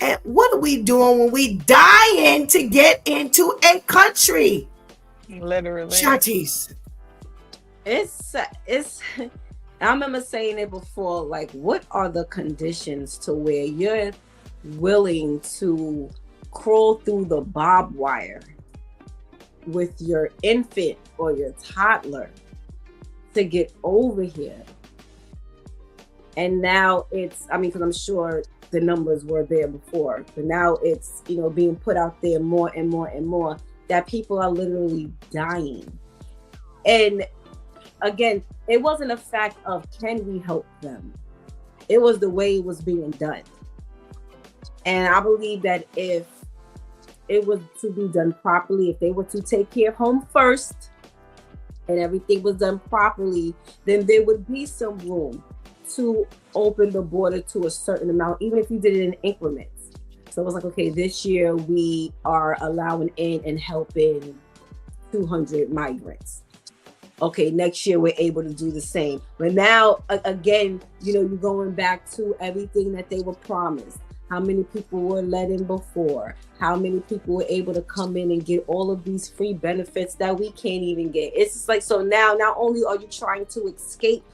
And what are we doing when we dying to get into a country? Literally. Shantice. It's I remember saying it before, like, what are the conditions to where you're willing to crawl through the barbed wire with your infant or your toddler to get over here? And now it's, because I'm sure the numbers were there before, but now it's, being put out there more and more and more, that people are literally dying. And again, it wasn't a fact of can we help them? It was the way it was being done. And I believe that if it was to be done properly, if they were to take care of home first and everything was done properly, then there would be some room to open the border to a certain amount, even if you did it in increments. So it was like, okay, this year we are allowing in and helping 200 migrants. Okay, next year we're able to do the same. But now, again, you're going back to everything that they were promised. How many people were let in before? How many people were able to come in and get all of these free benefits that we can't even get? It's just like, so now, not only are you trying to escape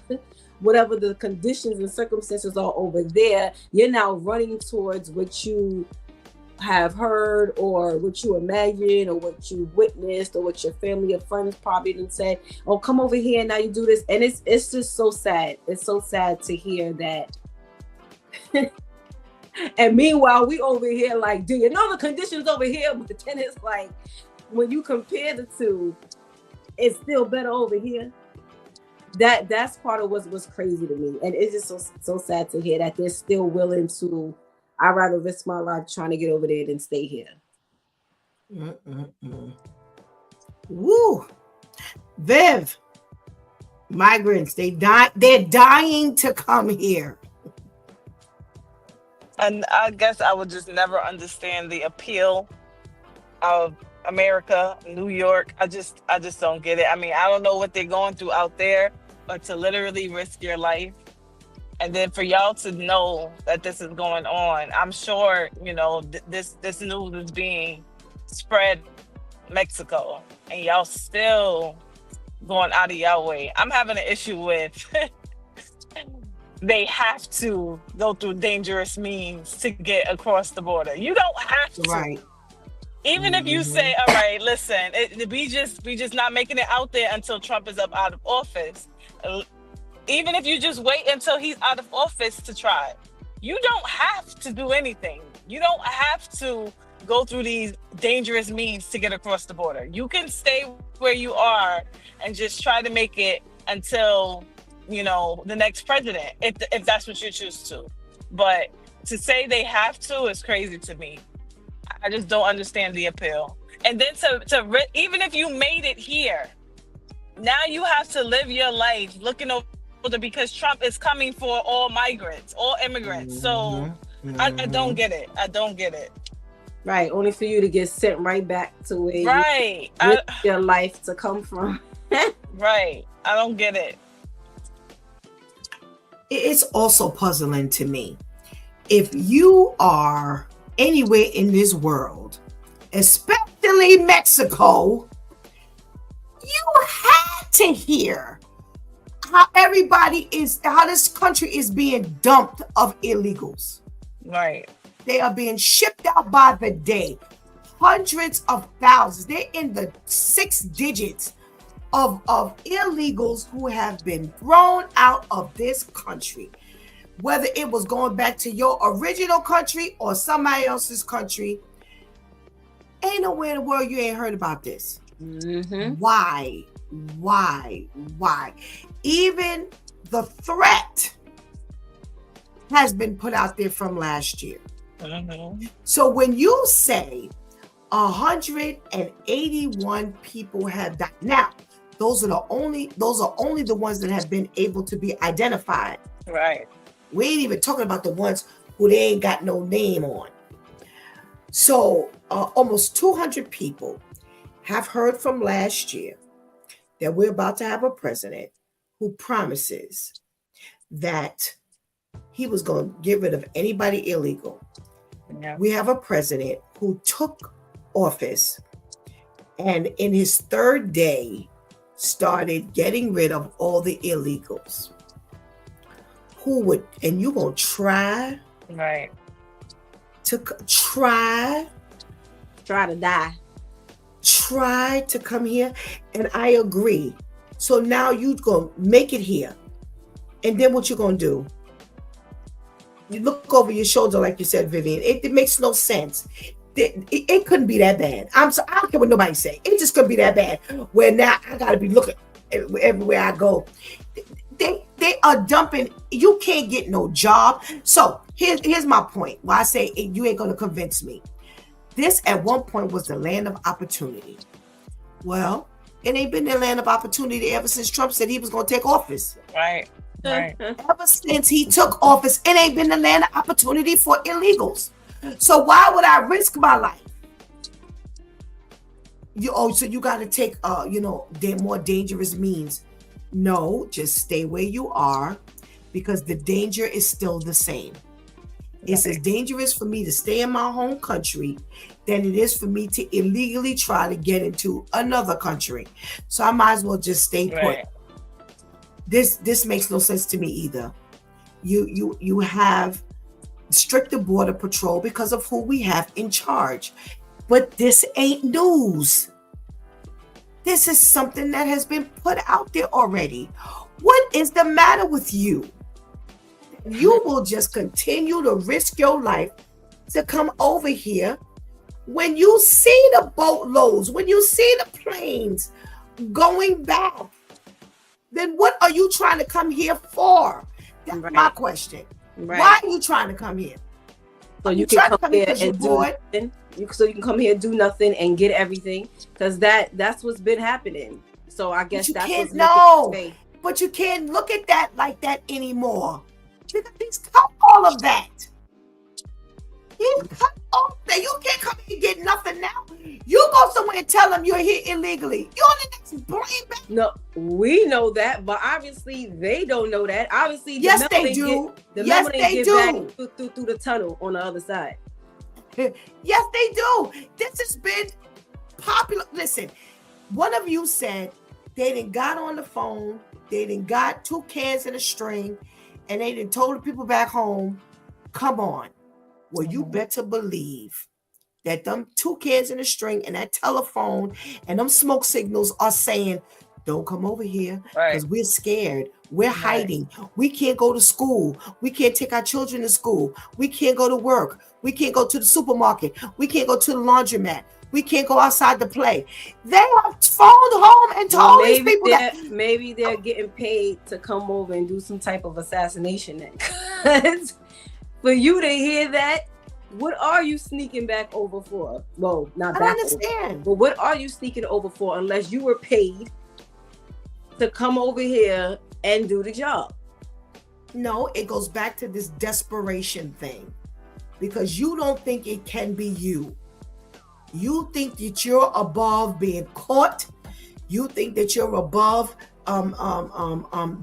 whatever the conditions and circumstances are over there, you're now running towards what you have heard or what you imagine or what you witnessed or what your family or friends probably didn't say, oh, come over here and now you do this. And it's just so sad. It's so sad to hear that. And meanwhile, we over here like, do you know the conditions over here? But then it's like, when you compare the two, it's still better over here. That's part of what's crazy to me. And it's just so sad to hear that they're still willing to, I'd rather risk my life trying to get over there than stay here. Woo. Viv, migrants, they're dying to come here. And I guess I would just never understand the appeal of America, New York. I just don't get it. I mean, I don't know what they're going through out there, but to literally risk your life. And then for y'all to know that this is going on, I'm sure, this news is being spread in Mexico, and y'all still going out of y'all way. I'm having an issue with they have to go through dangerous means to get across the border. You don't have to. Right. Even if you say, all right, listen, we just not making it out there until Trump is up out of office. Even if you just wait until he's out of office to try, you don't have to do anything. You don't have to go through these dangerous means to get across the border. You can stay where you are and just try to make it until, the next president, if that's what you choose to. But to say they have to is crazy to me. I just don't understand the appeal. And then even if you made it here, now you have to live your life looking over because Trump is coming for all migrants, all immigrants. So I don't get it. I don't get it. Right. Only for you to get sent right back to where your life to come from. Right. I don't get it. It's also puzzling to me. If you are anywhere in this world, especially Mexico, you had to hear how this country is being dumped of illegals. Right. They are being shipped out by the day. Hundreds of thousands. They're in the 6 digits of illegals who have been thrown out of this country. Whether it was going back to your original country or somebody else's country. Ain't nowhere in the world you ain't heard about this. Why? Even the threat has been put out there from last year. So when you say 181 people have died, now those are only the ones that have been able to be identified. Right. We ain't even talking about the ones who they ain't got no name on. So almost 200 people have heard from last year that we're about to have a president who promises that he was going to get rid of anybody illegal. Yeah. We have a president who took office and in his 3rd day started getting rid of all the illegals. And you're going to try to die. Try to come here. And I agree. So now you're going to make it here. And then what you're going to do? You look over your shoulder, like you said, Vivian. It makes no sense. It couldn't be that bad. I don't care what nobody say. It just couldn't be that bad. Where now I got to be looking everywhere I go. They are dumping. You can't get no job. So here's my point. Why I say you ain't going to convince me. This at one point was the land of opportunity. Well, it ain't been the land of opportunity ever since Trump said he was going to take office. Right. Right. Ever since he took office, it ain't been a land of opportunity for illegals. So why would I risk my life? So you got to take more dangerous means. No, just stay where you are, because the danger is still the same. It's as dangerous for me to stay in my home country than it is for me to illegally try to get into another country. So I might as well just stay put. Right. This makes no sense to me either. You have stricter border patrol because of who we have in charge. But this ain't news. This is something that has been put out there already. What is the matter with you? You will just continue to risk your life to come over here when you see the boatloads, when you see the planes going back. Then what are you trying to come here for? That's my question. Why are you trying to come here? So you can come here and do nothing. So you can come here and do nothing and get everything, because that's what's been happening. So I guess that's what's making but you can't look at that like that anymore. He's cut all of that. He's cut all of that. You can't come here and get nothing now. You go somewhere and tell them you're here illegally. You're on the next plane back. No, we know that, but obviously they don't know that. Obviously, yes, they do. Yes, they do. Through the tunnel on the other side. Yes, they do. This has been popular. Listen, one of you said they done got on the phone, they done got 2 cans and a string, and they done told the people back home, come on. Well, you better believe that them 2 cans and a string and that telephone and them smoke signals are saying, don't come over here because we're scared. We're hiding. We can't go to school. We can't take our children to school. We can't go to work. We can't go to the supermarket. We can't go to the laundromat. We can't go outside to play. They have phoned home and told these people that maybe they're getting paid to come over and do some type of assassination. Then, for you to hear that, what are you sneaking back over for? Well, not back. I understand. Over, but what are you sneaking over for unless you were paid to come over here and do the job? No, it goes back to this desperation thing, because you don't think it can be you. You think that you're above being caught. You think that you're above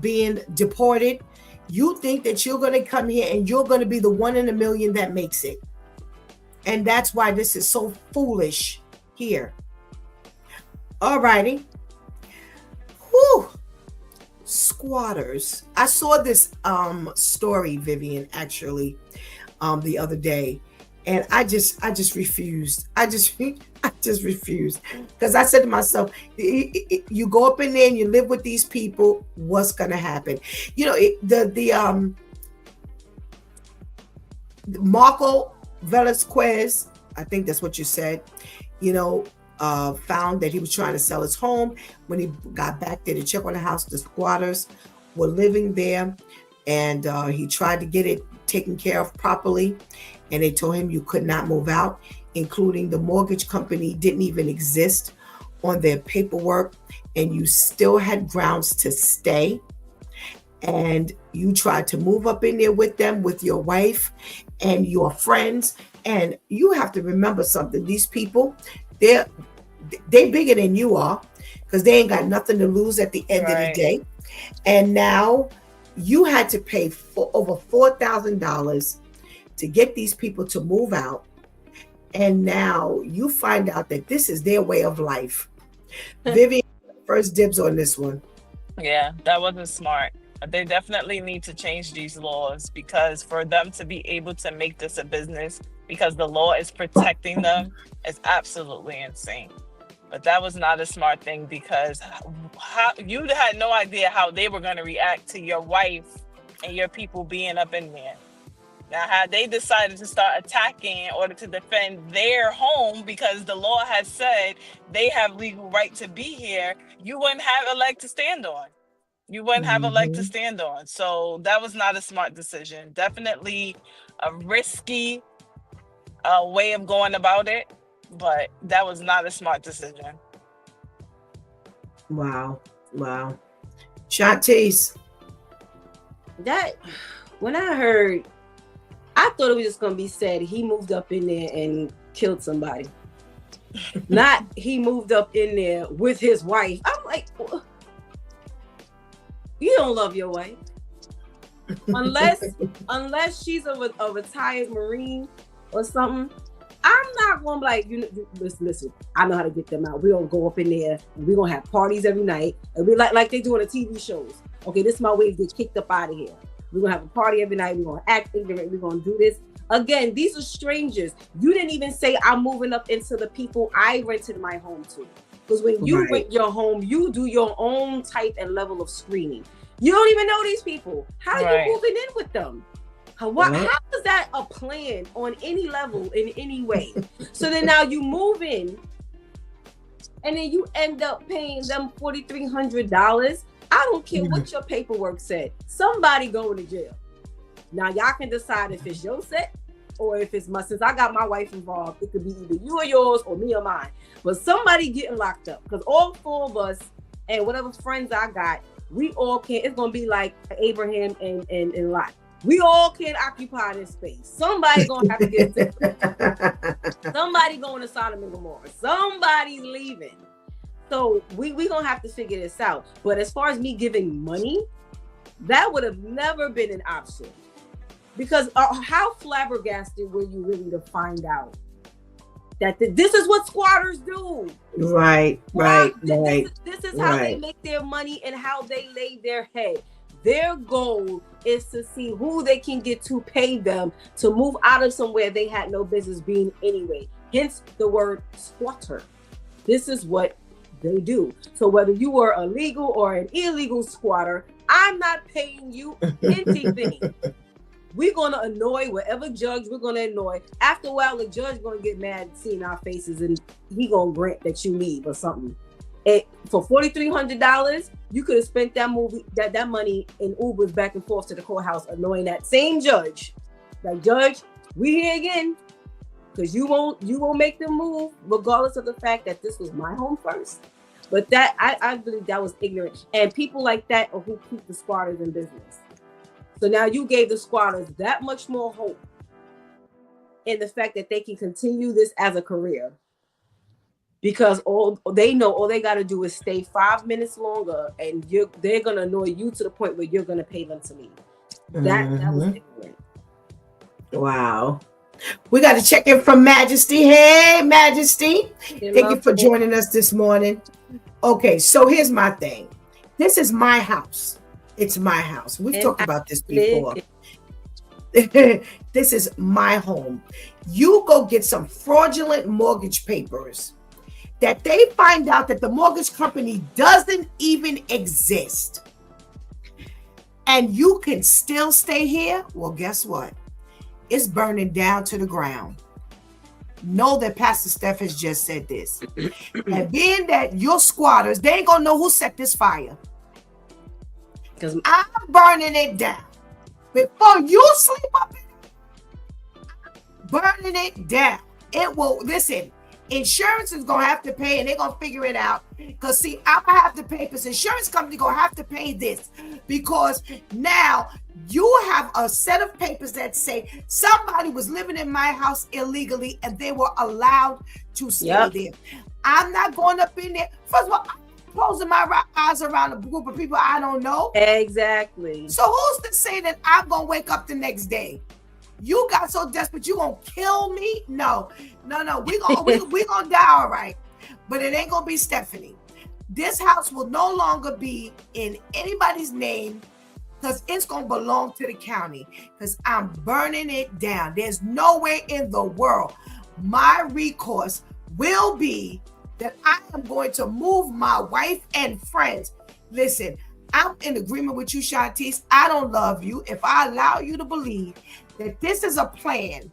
being deported. You think that you're going to come here and you're going to be the 1 in a million that makes it. And that's why this is so foolish here. All righty. Whew. Squatters. I saw this story, Vivian, actually, the other day, and I just refused. I just refused, because I said to myself, you go up in there and you live with these people, what's gonna happen? You know, the Marco Velasquez, I think that's what you said, found that he was trying to sell his home. When he got back there to check on the house, the squatters were living there, and he tried to get it taken care of properly, and they told him you could not move out, including the mortgage company didn't even exist on their paperwork, and you still had grounds to stay. And you tried to move up in there with them, with your wife and your friends. And you have to remember something. These people, they bigger than you are, because they ain't got nothing to lose at the end of the day. And now you had to pay for over $4,000 to get these people to move out. And now you find out that this is their way of life. Vivian, first dibs on this one. Yeah, that wasn't smart. They definitely need to change these laws, because for them to be able to make this a business because the law is protecting them is absolutely insane. But that was not a smart thing, because you had no idea how they were going to react to your wife and your people being up in there. Now, had they decided to start attacking in order to defend their home because the law has said they have legal right to be here, you wouldn't have a leg to stand on. You wouldn't have a leg to stand on. So that was not a smart decision. Definitely a risky way of going about it, but that was not a smart decision. Wow. Shantice. That when I heard, I thought it was just gonna be said he moved up in there and killed somebody. Not he moved up in there with his wife. I'm like, you don't love your wife. Unless she's a retired Marine or something. I'm not gonna be like, listen, I know how to get them out. We're gonna go up in there and we're gonna have parties every night. And we like they do on the TV shows. Okay, this is my way to get kicked up out of here. We're gonna have a party every night, we're gonna act ignorant, we're gonna do this. Again, these are strangers. You didn't even say I'm moving up into the people I rented my home to. Because when you rent your home, you do your own type and level of screening. You don't even know these people. How are you moving in with them? How is that a plan on any level in any way? So then now you move in and then you end up paying them $4,300. I don't care what your paperwork said. Somebody going to jail. Now y'all can decide if it's your set or if it's my. Since I got my wife involved, it could be either you or yours or me or mine. But somebody getting locked up because all four of us and whatever friends I got, we all can't. It's gonna be like Abraham and Lot. We all can't occupy this space. Somebody gonna have to get it. Somebody going to Sodom and Gomorrah. Somebody's leaving. So we gonna have to figure this out. But as far as me giving money, that would have never been an option. Because how flabbergasted were you really to find out that this is what squatters do? Right. This is how they make their money and how they lay their head. Their goal is to see who they can get to pay them to move out of somewhere they had no business being anyway. Hence the word squatter. This is what they do. So whether you were a legal or an illegal squatter, I'm not paying you anything. We're going to annoy whatever judge we're going to annoy. After a while, the judge going to get mad seeing our faces and he going to grant that you leave or something. For $4,300, you could have spent that money in Ubers back and forth to the courthouse, annoying that same judge. Like, judge, we here again because you won't make them move, regardless of the fact that this was my home first. But that I believe that was ignorant, and people like that are who keep the squatters in business. So now you gave the squatters that much more hope in the fact that they can continue this as a career. Because all they got to do is stay 5 minutes longer, and they're gonna annoy you to the point where you're gonna pay them to leave. That was ignorant. Wow. We got to check in from Majesty. Hey, Majesty. Thank you for joining us this morning. Okay, so here's my thing. This is my house. It's my house. We've talked about this before. This is my home. You go get some fraudulent mortgage papers that they find out that the mortgage company doesn't even exist, and you can still stay here. Well, guess what? It's burning down to the ground. Know that Pastor Steph has just said this. And being that you're squatters, they ain't gonna know who set this fire. Because I'm burning it down. Before you sleep up in it, I'm burning it down. It will, listen, insurance is gonna have to pay, and they're gonna figure it out. Because see, I'm gonna have to pay, because insurance company gonna have to pay this, because now you have a set of papers that say somebody was living in my house illegally and they were allowed to stay there. I'm not going up in there. First of all, I'm closing my eyes around a group of people I don't know. Exactly. So who's to say that I'm gonna wake up the next day? You got so desperate you gonna kill me? No. We gonna die all right, but it ain't gonna be Stephanie. This house will no longer be in anybody's name, because it's gonna belong to the county, because I'm burning it down. There's nowhere in the world my recourse will be that I am going to move my wife and friends. Listen, I'm in agreement with you, Shantice. I don't love you. If I allow you to believe that this is a plan,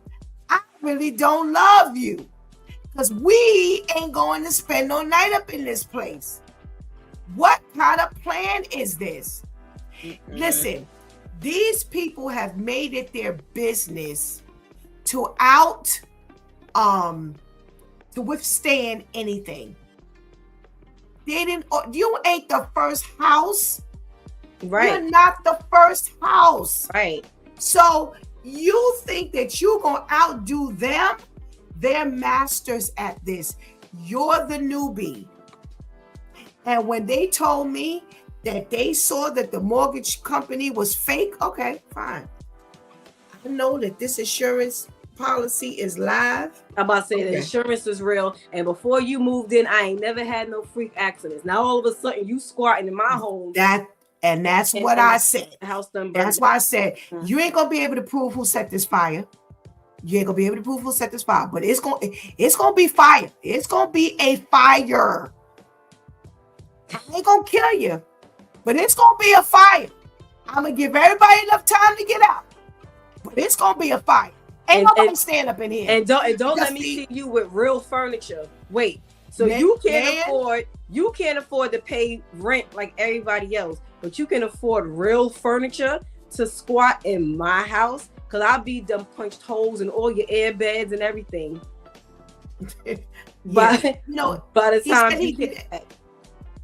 I really don't love you, because we ain't going to spend no night up in this place. What kind of plan is this? Listen, these people have made it their business to withstand anything. You ain't the first house Right. You're not the first house. Right. So you think that you're going to outdo them? They're masters at this. You're the newbie. And when they told me that they saw that the mortgage company was fake, okay, fine. I know that this insurance policy is live. I'm about to say the insurance is real. And before you moved in, I ain't never had no freak accidents. Now all of a sudden you squatting in my home. That's what I said. House done burned. That's why I said you ain't gonna be able to prove who set this fire. You ain't gonna be able to prove who set this fire, but it's gonna be fire. It's gonna be a fire. I ain't gonna kill you, but it's gonna be a fire. I'm gonna give everybody enough time to get out, but it's gonna be a fire. Ain't nobody stand up in here. And don't let me see you with real furniture. Wait, so you can't afford to pay rent like everybody else, but you can afford real furniture to squat in my house? Cause I'll be done punched holes in all your airbags and everything. By the time he did that.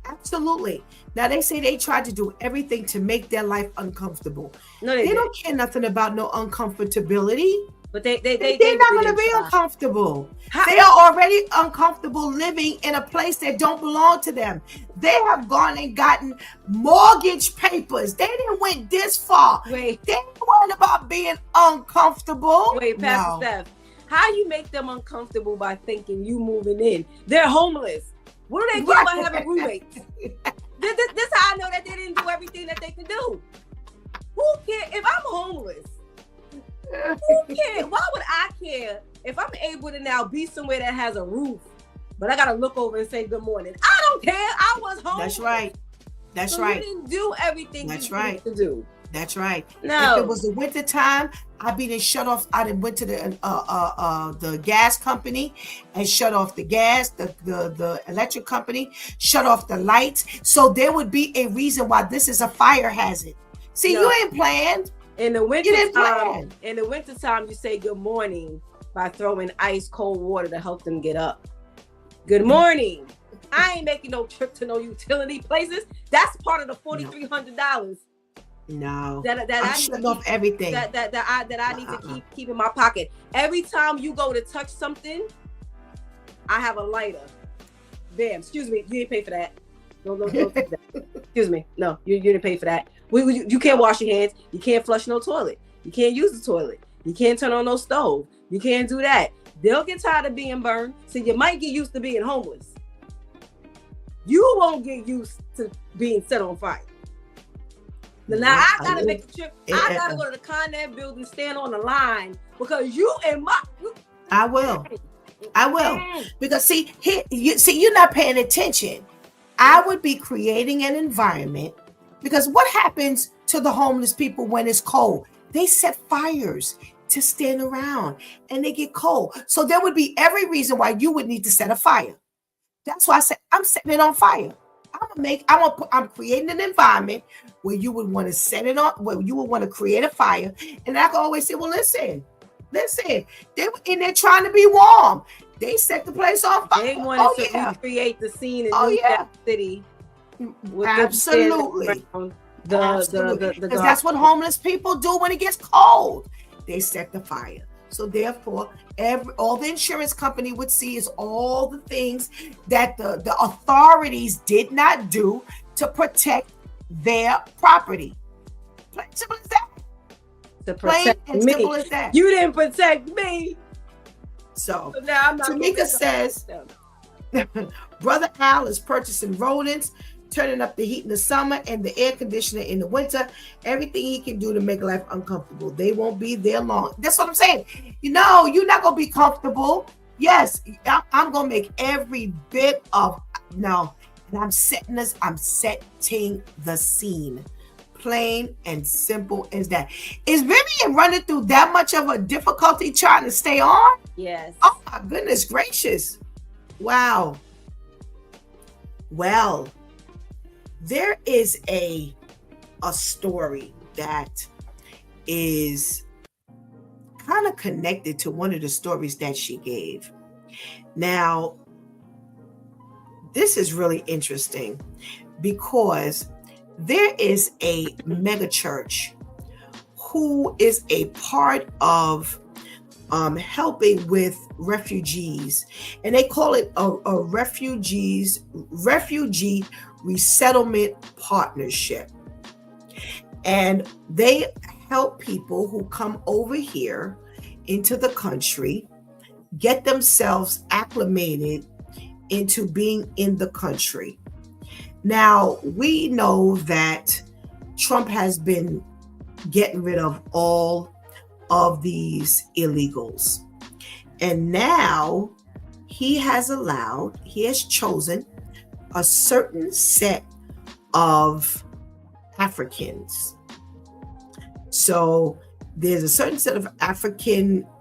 Absolutely. Now they say they tried to do everything to make their life uncomfortable. No, they don't care nothing about no uncomfortability. But they're not going to be uncomfortable. They are already uncomfortable living in a place that don't belong to them. They have gone and gotten mortgage papers. They didn't went this far. Wait. They weren't about being uncomfortable. Wait, Pastor Steph, how you make them uncomfortable by thinking you moving in? They're homeless. What do they get by having roommates? This how I know that they didn't do everything that they could do. Who cares if I'm homeless? Who cares? Why would I care if I'm able to now be somewhere that has a roof, but I gotta look over and say good morning? I don't care. I was homeless. That's right. You didn't do everything you needed to do. That's right. No. If it was the winter time, I'd be shut off. I done went to the gas company and shut off the gas, the electric company, shut off the lights. So there would be a reason why this is a fire hazard. See, you ain't planned. In the winter time, you say good morning by throwing ice cold water to help them get up. Good morning. I ain't making no trip to no utility places. That's part of the $4,300. No, that I shut off everything that I need to keep in my pocket. Every time you go to touch something, I have a lighter. Damn, excuse me, you didn't pay for that. No, excuse me, no, you didn't pay for that. You can't wash your hands. You can't flush no toilet. You can't use the toilet. You can't turn on no stove. You can't do that. They'll get tired of being burned, so you might get used to being homeless. You won't get used to being set on fire. Now I gotta make a trip. I gotta go to the Conrad building, stand on the line because you and my. I will, because see, you're not paying attention. I would be creating an environment because what happens to the homeless people when it's cold? They set fires to stand around and they get cold. So there would be every reason why you would need to set a fire. That's why I said I'm setting it on fire. I'm creating an environment where you would want to set it on, where you would want to create a fire. And I can always say, well, listen, they were in there trying to be warm. They set the place on fire. They wanted to recreate the scene in New York City. Absolutely. Because that's what homeless people do when it gets cold. They set the fire. So therefore, all the insurance company would see is all the things that the authorities did not do to protect their property. Plain simple as that. To protect me. Simple as that. You didn't protect me. So now I'm not Tamika says, Brother Al is purchasing rodents, turning up the heat in the summer and the air conditioner in the winter. Everything he can do to make life uncomfortable. They won't be there long. That's what I'm saying. You're not going to be comfortable. Yes, I'm going to make every bit of no. And I'm setting the scene. Plain and simple as that. Is Vivian running through that much of a difficulty trying to stay on? Yes. Oh my goodness gracious. Wow. Well, there is a story that is kind of connected to one of the stories that she gave. Now, this is really interesting because there is a mega church who is a part of helping with refugees, and they call it a refugee resettlement partnership. And they help people who come over here into the country get themselves acclimated into being in the country. Now, we know that Trump has been getting rid of all of these illegals. And now he has chosen a certain set of Africans. So there's a certain set of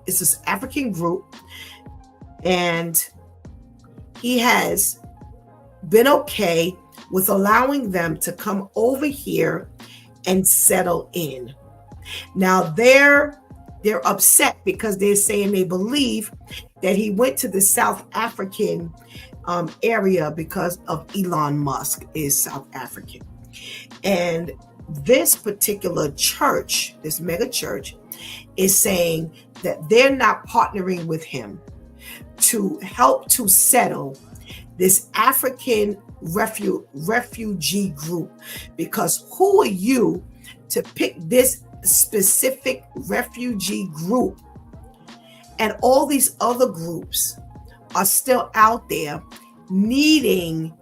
it's this African group, and he has been okay with allowing them to come over here and settle in. Now they're upset because they're saying they believe that he went to the South African area because of Elon Musk is South African. And this particular church, this mega church, is saying that they're not partnering with him to help to settle this African refugee group, because who are you to pick this specific refugee group? And all these other groups are still out there needing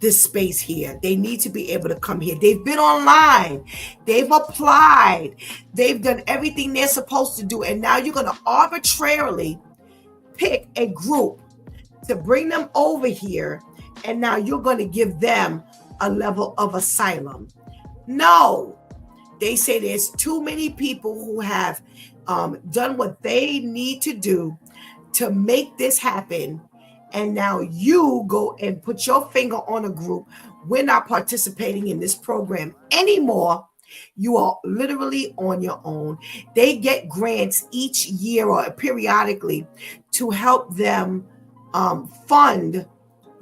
this space here. They need to be able to come here. They've been online. They've applied. They've done everything they're supposed to do. And now you're going to arbitrarily pick a group to bring them over here. And now you're going to give them a level of asylum. No. They say there's too many people who have done what they need to do to make this happen. And now you go and put your finger on a group. We're not participating in this program anymore. You are literally on your own. They get grants each year or periodically to help them fund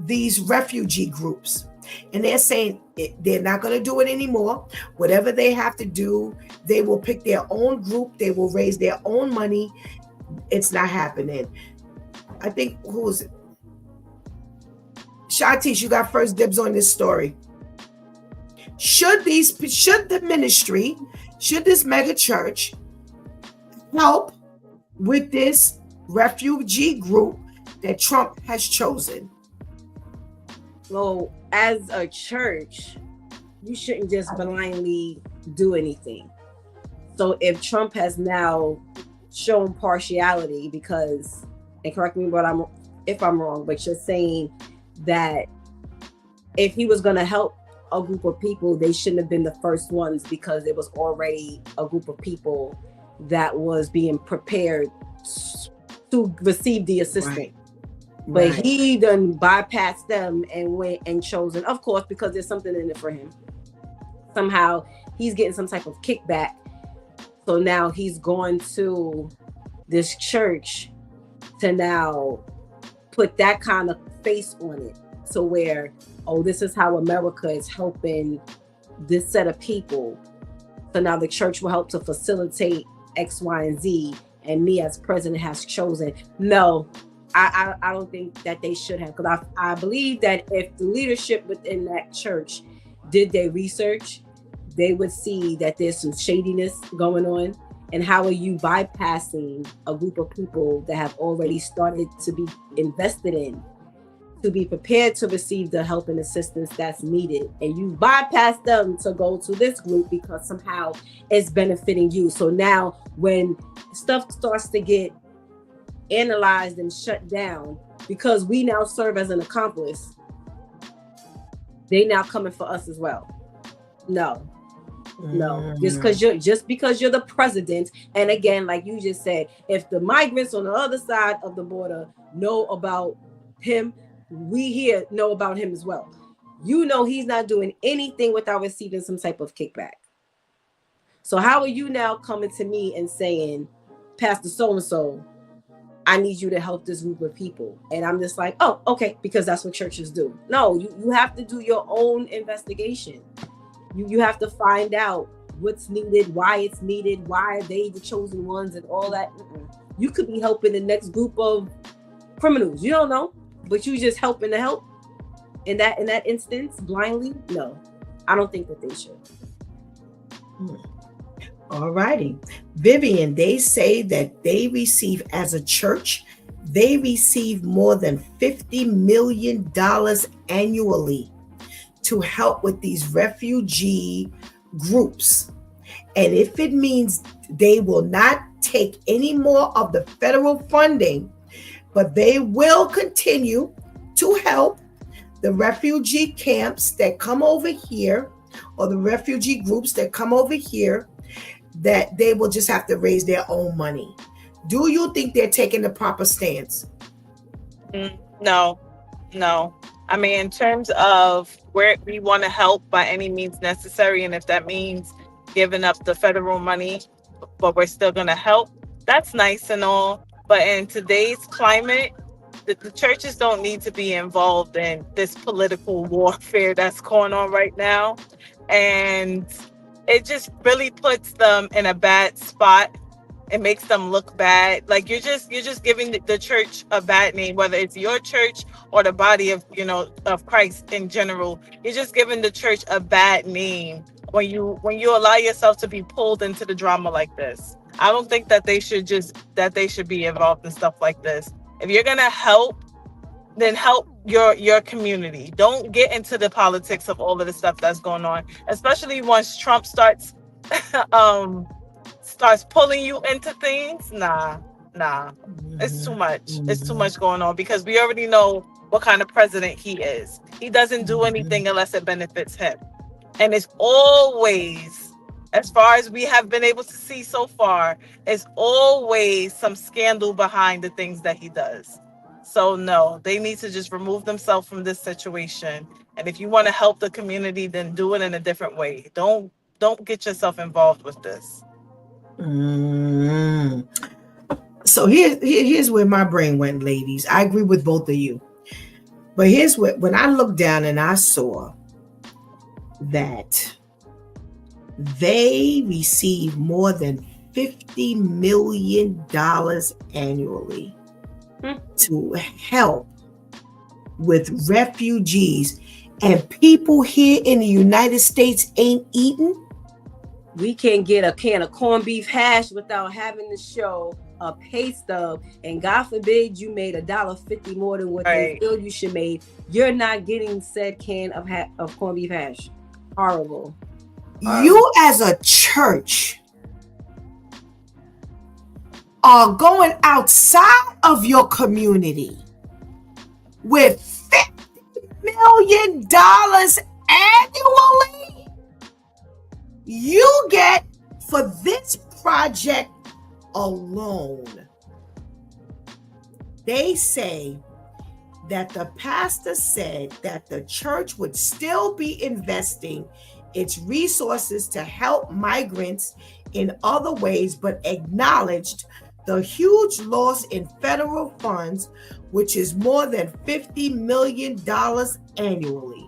these refugee groups. And they're saying they're not going to do it anymore. Whatever they have to do, they will pick their own group. They will raise their own money. It's not happening. I think, who was it? Shatish, you got first dibs on this story. Should this mega church help with this refugee group that Trump has chosen? Well, as a church, you shouldn't just blindly do anything. So if Trump has now shown partiality, because, and correct me if I'm wrong, but you're saying that if he was going to help a group of people, they shouldn't have been the first ones, because it was already a group of people that was being prepared to receive the assistance. Right. But he done bypassed them and went and chosen, of course, because there's something in it for him. Somehow he's getting some type of kickback. So now he's going to this church to now put that kind of face on it. So where, oh, this is how America is helping this set of people. So now the church will help to facilitate X, Y, and Z. And me as president has chosen. No, I don't think that they should have. Because I believe that if the leadership within that church did their research, they would see that there's some shadiness going on. And how are you bypassing a group of people that have already started to be invested in, to be prepared to receive the help and assistance that's needed? And you bypass them to go to this group because somehow it's benefiting you. So now when stuff starts to get analyzed and shut down, because we now serve as an accomplice, they now coming for us as well. No. Just because you're the president, and again, like you just said, if the migrants on the other side of the border know about him, we here know about him as well. You know he's not doing anything without receiving some type of kickback. So how are you now coming to me and saying, Pastor so-and-so, I need you to help this group of people. And I'm just like, oh, okay, because that's what churches do. No, you have to do your own investigation. You have to find out what's needed, why it's needed, why are they the chosen ones, and all that. You could be helping the next group of criminals. You don't know, but you just helping to help. In that instance, blindly, no, I don't think that they should. All righty. Vivian, they say that they receive, as a church, they receive more than $50 million annually to help with these refugee groups. And if it means they will not take any more of the federal funding, but they will continue to help the refugee camps that come over here, or the refugee groups that come over here, that they will just have to raise their own money. Do you think they're taking the proper stance? No. I mean, in terms of where we want to help by any means necessary, and if that means giving up the federal money, but we're still going to help, that's nice and all. But in today's climate, the churches don't need to be involved in this political warfare that's going on right now. And it just really puts them in a bad spot. It makes them look bad. Like you're just giving the church a bad name, whether it's your church or the body of Christ in general. You're just giving the church a bad name when you allow yourself to be pulled into the drama like this. I don't think that they should be involved in stuff like this. If you're gonna help, then help your community. Don't get into the politics of all of the stuff that's going on, especially once Trump starts pulling you into things. Nah. It's too much. It's too much going on, because we already know what kind of president he is. He doesn't do anything unless it benefits him. And it's always, as far as we have been able to see so far, it's always some scandal behind the things that he does. So no, they need to just remove themselves from this situation. And if you want to help the community, then do it in a different way. Don't get yourself involved with this. So here's where my brain went, ladies. I agree with both of you. But here's what, when I looked down and I saw that they receive more than $50 million annually to help with refugees, and people here in the United States ain't eating. We can't get a can of corned beef hash without having to show a pay stub, and God forbid you made $1.50 more than what they feel you should make. You're not getting said can of corned beef hash. Horrible. You as a church are going outside of your community with $50 million annually. You get for this project alone. They say that the pastor said that the church would still be investing its resources to help migrants in other ways, but acknowledged the huge loss in federal funds, which is more than $50 million annually.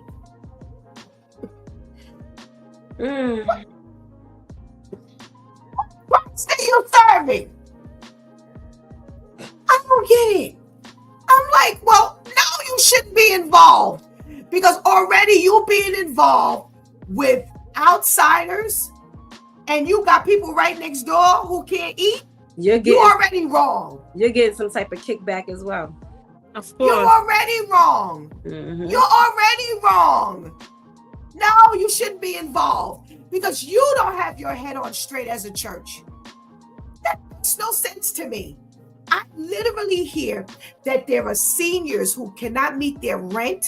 What state you serving? I don't get it. I'm like, well, no, you shouldn't be involved, because already you being involved with outsiders, and you got people right next door who can't eat. You're already wrong. You're getting some type of kickback as well. Of course. You're already wrong. You're already wrong. No, you shouldn't be involved, because you don't have your head on straight as a church. That makes no sense to me. I literally hear that there are seniors who cannot meet their rent,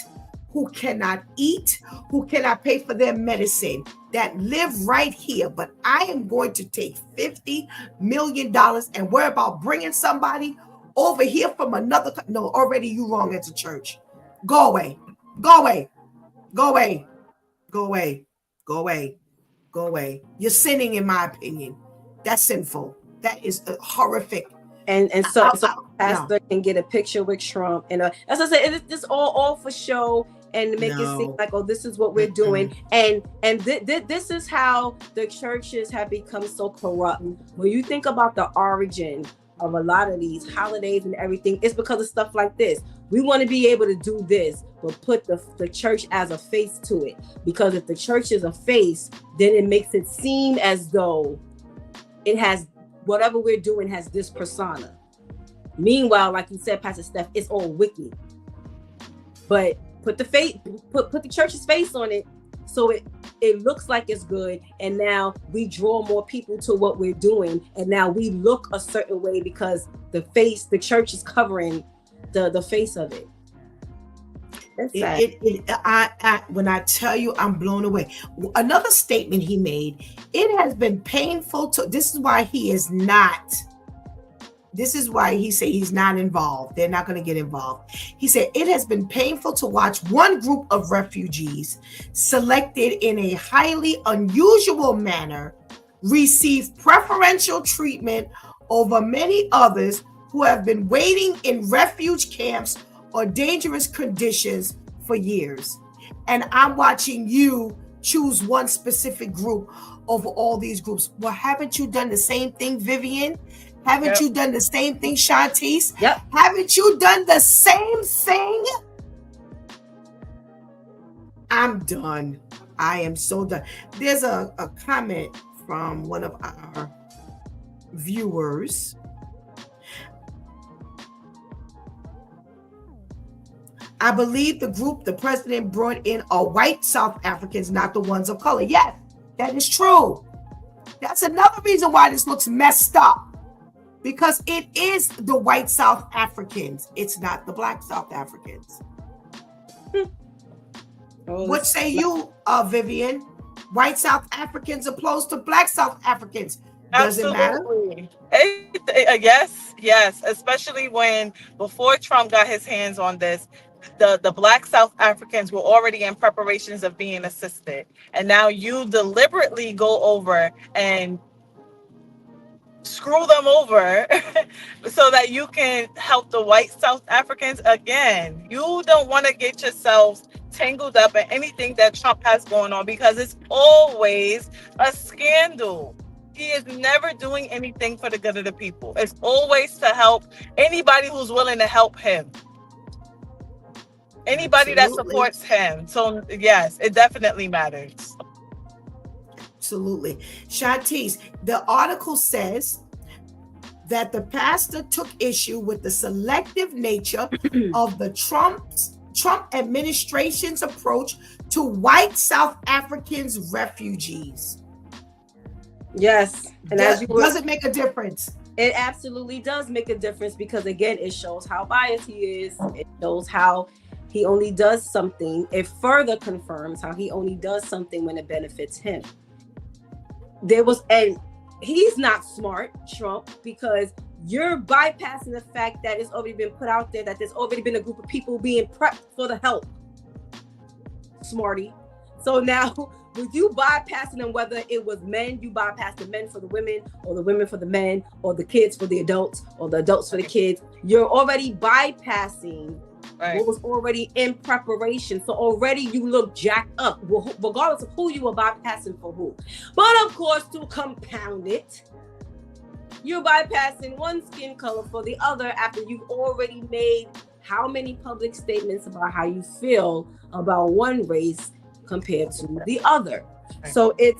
who cannot eat, who cannot pay for their medicine, that live right here. But I am going to take $50 million and worry about bringing somebody over here from another. No, already you wrong as a church. Go away. Go away. Go away. Go away. Go away. Go away. You're sinning, in my opinion. That's sinful. That is horrific. And so pastor can get a picture with Trump, and as I said, it's all for show and make it seem like, oh, this is what we're doing, and this is how the churches have become so corrupt. When you think about the origin of a lot of these holidays and everything, it's because of stuff like this. We want to be able to do this, but put the church as a face to it, because if the church is a face, then it makes it seem as though it has, whatever we're doing has this persona. Meanwhile, like you said, Pastor Steph, it's all wicked. But put the face, put the church's face on it, so it looks like it's good, and now we draw more people to what we're doing, and now we look a certain way because the church is covering the face of it. That's sad. When I tell you, I'm blown away. Another statement he made: it has been painful to. This is why he said he's not involved. They're not going to get involved. He said, it has been painful to watch one group of refugees selected in a highly unusual manner receive preferential treatment over many others who have been waiting in refuge camps or dangerous conditions for years. And I'm watching you choose one specific group over all these groups. Well, haven't you done the same thing, Vivian? Haven't you done the same thing, Shantice? Yep. Haven't you done the same thing? I'm done. I am so done. There's a comment from one of our viewers. I believe the group the president brought in are white South Africans, not the ones of color. Yes, that is true. That's another reason why this looks messed up. Because it is the white South Africans. It's not the black South Africans. What say you, Vivian? White South Africans opposed to black South Africans. Does it matter? Yes. Especially when, before Trump got his hands on this, the black South Africans were already in preparations of being assisted. And now you deliberately go over and screw them over so that you can help the white South Africans. Again, you don't want to get yourselves tangled up in anything that Trump has going on, because it's always a scandal. He is never doing anything for the good of the people. It's always to help anybody who's willing to help him. Anybody that supports him. So yes, it definitely matters. Absolutely. Shantice, the article says that the pastor took issue with the selective nature of the Trump administration's approach to white South Africans refugees. Yes. And does it make a difference? It absolutely does make a difference, because again, it shows how biased he is. It shows how he only does something. It further confirms how he only does something when it benefits him. And he's not smart, Trump, because you're bypassing the fact that it's already been put out there that there's already been a group of people being prepped for the help. Smarty. So now, with you bypassing them, whether it was men, you bypass the men for the women, or the women for the men, or the kids for the adults, or the adults for the kids. You're already bypassing what was already in preparation. So already you look jacked up, regardless of who you were bypassing for who. But of course, to compound it, you're bypassing one skin color for the other after you've already made how many public statements about how you feel about one race compared to the other. So it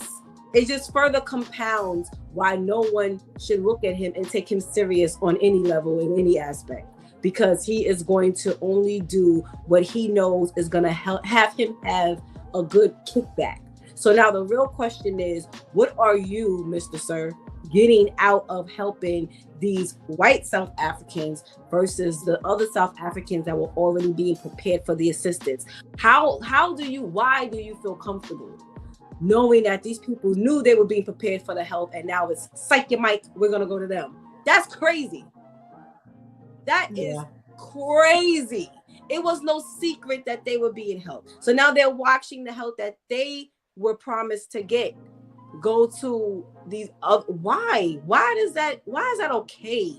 just further compounds why no one should look at him and take him serious on any level in any aspect. Because he is going to only do what he knows is going to have him have a good kickback. So now the real question is, what are you, Mr. Sir, getting out of helping these white South Africans versus the other South Africans that were already being prepared for the assistance? Why do you feel comfortable knowing that these people knew they were being prepared for the help, and now it's psych your mic, we're going to go to them? That's crazy. That is crazy. It was no secret that they were being helped. So now they're watching the help that they were promised to get go to these other. Why is that okay?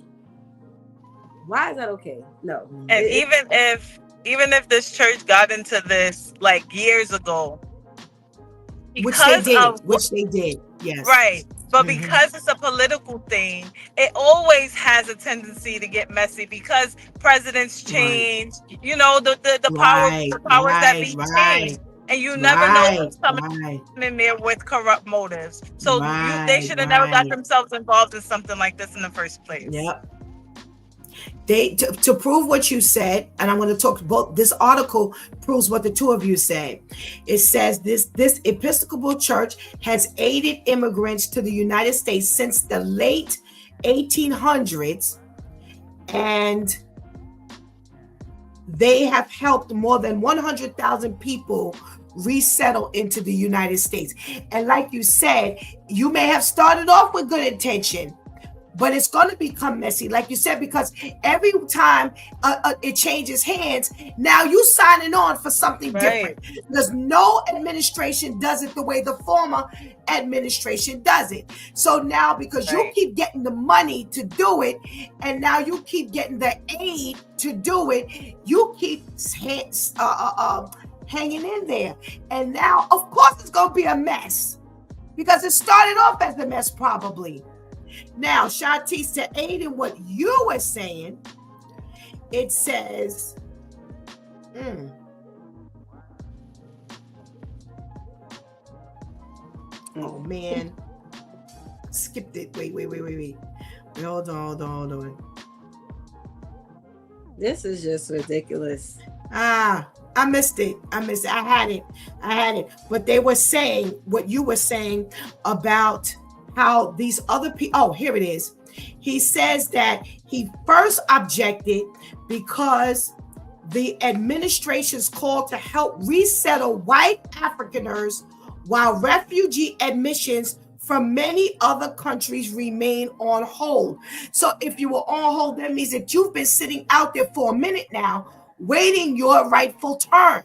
Why is that okay? No. And even if this church got into this like years ago, Which they because did. of Which they did. Yes. right, but Mhm. because it's a political thing, it always has a tendency to get messy because presidents Right. change. You know, the Right. powers that Right. be Right. change, and you never know Right. who's coming Right. in there with corrupt motives. So they Right. should have never got Right. themselves involved in something like this in the first place. Yep. They to prove what you said, and I'm going to talk both. This article proves what the two of you said. It says this Episcopal Church has aided immigrants to the United States since the late 1800s, and they have helped more than 100,000 people resettle into the United States. And like you said, you may have started off with good intention, but it's going to become messy, like you said, because every time it changes hands, now you signing on for something different. Because no administration does it the way the former administration does it. So now, because you keep getting the money to do it, and now you keep getting the aid to do it, you keep hanging in there. And now, of course, it's going to be a mess, because it started off as a mess probably. Now, Shanti, to aid in what you were saying, it says, oh man, skipped it. Wait. Hold on. This is just ridiculous. I missed it. I had it. But they were saying what you were saying about how these other people, oh, here it is. He says that he first objected because the administration's call to help resettle white Afrikaners while refugee admissions from many other countries remain on hold. So if you were on hold, that means that you've been sitting out there for a minute now, waiting your rightful turn.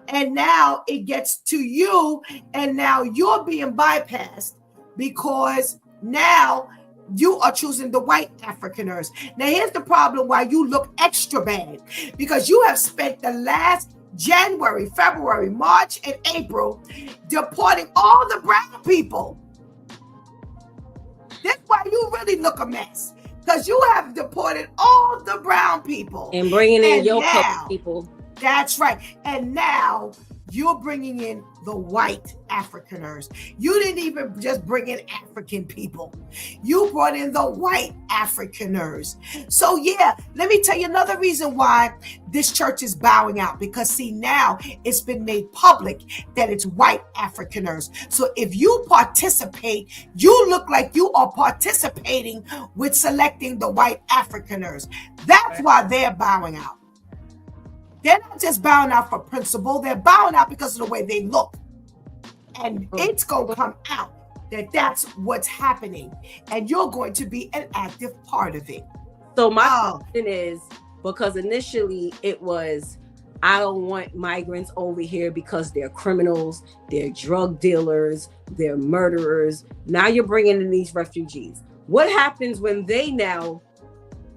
And now it gets to you, and now you're being bypassed, because now you are choosing the white Afrikaners. Now, here's the problem why you look extra bad, because you have spent the last January, February, March, and April deporting all the brown people. That's why you really look a mess, because you have deported all the brown people. And bringing in your color people. That's right. And now you're bringing in the white Afrikaners. You didn't even just bring in African people. You brought in the white Afrikaners. So yeah, let me tell you another reason why this church is bowing out. Because see, now it's been made public that it's white Afrikaners. So if you participate, you look like you are participating with selecting the white Afrikaners. That's why they're bowing out. They're not just bowing out for principle. They're bowing out because of the way they look. And it's going to come out that that's what's happening. And you're going to be an active part of it. So my question is, because initially it was, I don't want migrants over here because they're criminals, they're drug dealers, they're murderers. Now you're bringing in these refugees. What happens when they now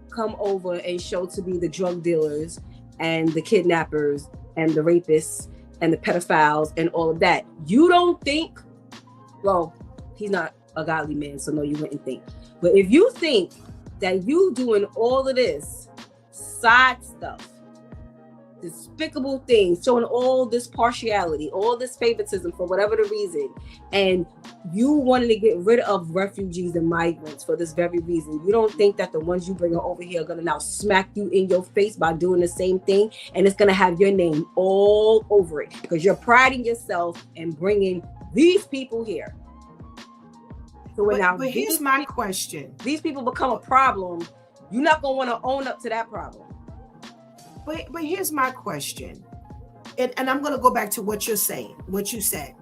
come over and show to be the drug dealers and the kidnappers and the rapists and the pedophiles and all of that? You don't think, well, he's not a godly man, so no, you wouldn't think. But if you think that you doing all of this side stuff, despicable things, showing all this partiality, all this favoritism for whatever the reason, and you wanting to get rid of refugees and migrants for this very reason, you don't think that the ones you bring over here are going to now smack you in your face by doing the same thing, and it's going to have your name all over it because you're priding yourself and bringing these people here. So but here's my question. These people become a problem. You're not going to want to own up to that problem. But here's my question, and I'm going to go back to what you're saying, what you said.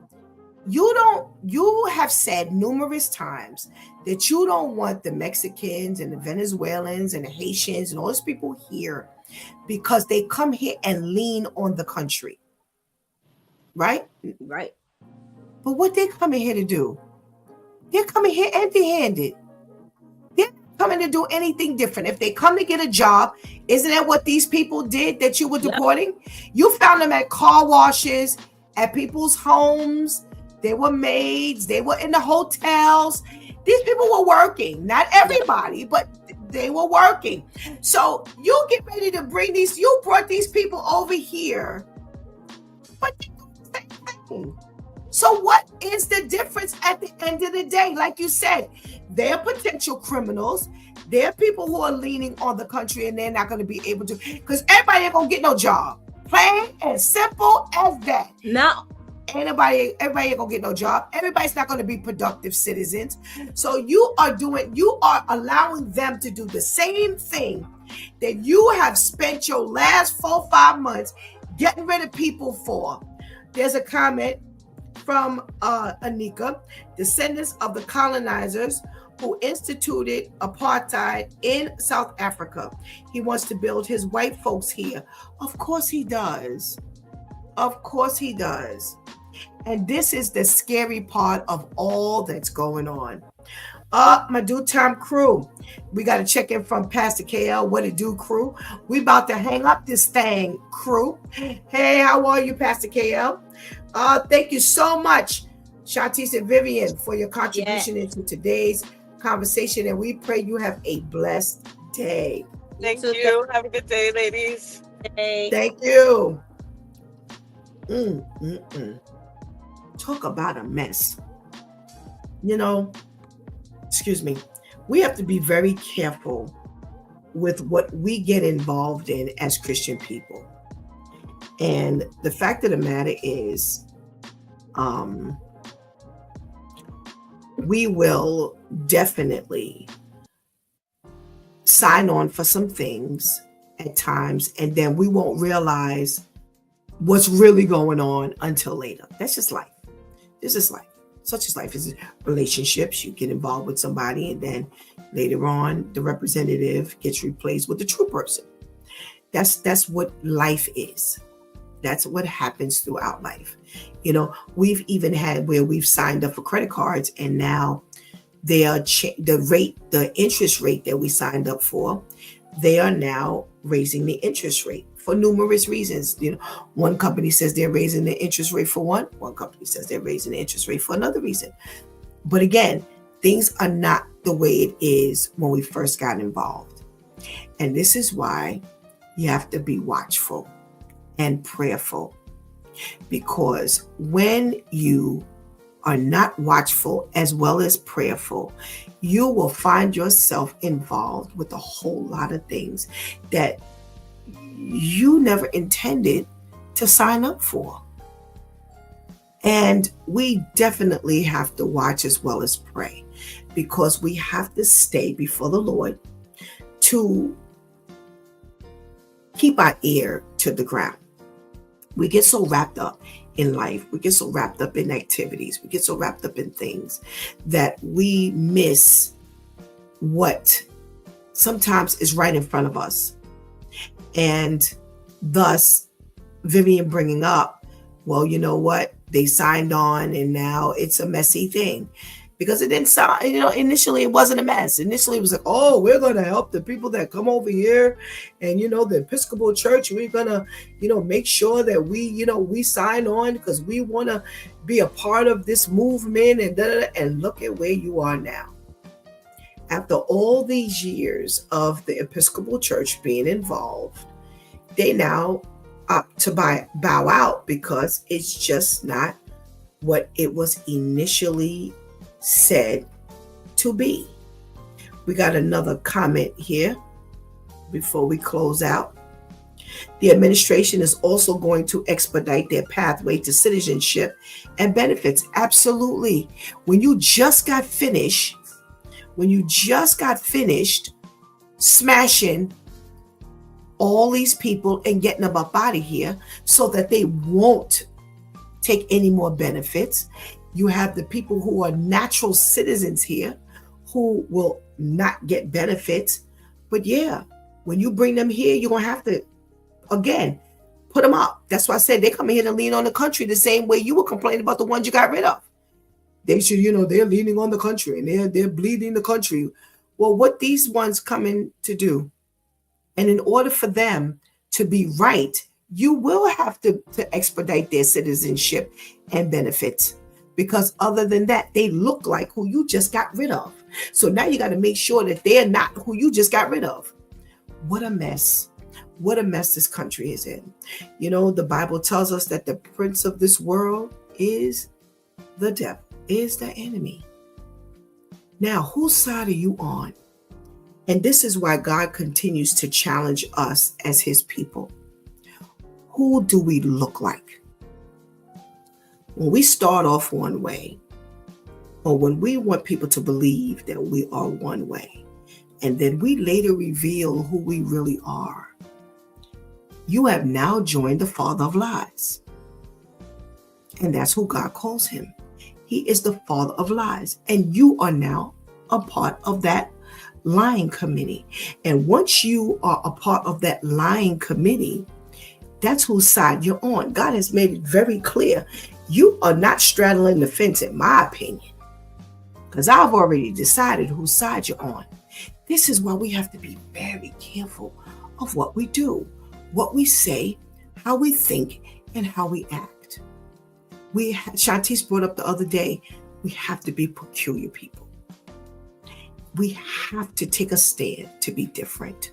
You have said numerous times that you don't want the Mexicans and the Venezuelans and the Haitians and all those people here because they come here and lean on the country, right? Right. But what they coming here to do? They're coming here empty-handed. They're coming to do anything different. If they come to get a job, isn't that what these people did that you were deporting? You found them at car washes, at people's homes. They were maids. They were in the hotels. These people were working. Not everybody, but they were working. So you get ready to bring these. You brought these people over here, but they do the same thing. So what is the difference at the end of the day? Like you said, they're potential criminals. They're people who are leaning on the country, and they're not going to be able to, because everybody ain't going to get no job. Plain and simple as that. No. Everybody ain't gonna get no job. Everybody's not gonna be productive citizens. So you are allowing them to do the same thing that you have spent your last 4-5 months getting rid of people for. There's a comment from Anika, descendants of the colonizers who instituted apartheid in South Africa. He wants to build his white folks here. Of course he does. Of course he does. And this is the scary part of all that's going on. My due time crew. We got to check in from Pastor KL. What it do, crew? We about to hang up this thing, crew. Hey, how are you, Pastor KL? Thank you so much, Shantice and Vivian, for your contribution into today's conversation. And we pray you have a blessed day. Thank you. Have a good day, ladies. Thank you. Talk about a mess. You know, excuse me. We have to be very careful with what we get involved in as Christian people. And the fact of the matter is, we will definitely sign on for some things at times, and then we won't realize what's really going on until later. That's just life. This is life. Such as life is relationships. You get involved with somebody, and then later on, the representative gets replaced with the true person. That's what life is. That's what happens throughout life. You know, we've even had where we've signed up for credit cards, and now they are the interest rate that we signed up for. They are now raising the interest rate for numerous reasons. You know, one company says they're raising the interest rate for one company says they're raising the interest rate for another reason. But again, things are not the way it is when we first got involved. And this is why you have to be watchful and prayerful, because when you are not watchful as well as prayerful, you will find yourself involved with a whole lot of things that you never intended to sign up for. And we definitely have to watch as well as pray, because we have to stay before the Lord to keep our ear to the ground. We get so wrapped up in life. We get so wrapped up in activities. We get so wrapped up in things that we miss what sometimes is right in front of us. And thus, Vivian bringing up, well, you know what? They signed on and now it's a messy thing. Because it didn't sound, initially it wasn't a mess. Initially it was like, oh, we're going to help the people that come over here. And, the Episcopal Church, we're going to, make sure that we sign on because we want to be a part of this movement and look at where you are now. After all these years of the Episcopal Church being involved, they now opt to bow out because it's just not what it was initially said to be. We got another comment here before we close out. The administration is also going to expedite their pathway to citizenship and benefits. Absolutely. When you just got finished smashing all these people and getting them up out of here so that they won't take any more benefits. You have the people who are natural citizens here who will not get benefits. But yeah, when you bring them here, you're going to have to, again, put them up. That's why I said they come here to lean on the country the same way you were complaining about the ones you got rid of. They should, they're leaning on the country and they're bleeding the country. Well, what these ones coming to do? And in order for them to be right, you will have to expedite their citizenship and benefits. Because other than that, they look like who you just got rid of. So now you got to make sure that they're not who you just got rid of. What a mess. What a mess this country is in. You know, the Bible tells us that the prince of this world is the devil, is the enemy. Now, whose side are you on? And this is why God continues to challenge us as his people. Who do we look like? When we start off one way, or when we want people to believe that we are one way, and then we later reveal who we really are, you have now joined the father of lies. And that's who God calls him. He is the father of lies. And you are now a part of that lying committee. And once you are a part of that lying committee, that's whose side you're on. God has made it very clear. You are not straddling the fence, in my opinion, because I've already decided whose side you're on. This is why we have to be very careful of what we do, what we say, how we think, and how we act. Shantice brought up the other day, we have to be peculiar people. We have to take a stand to be different.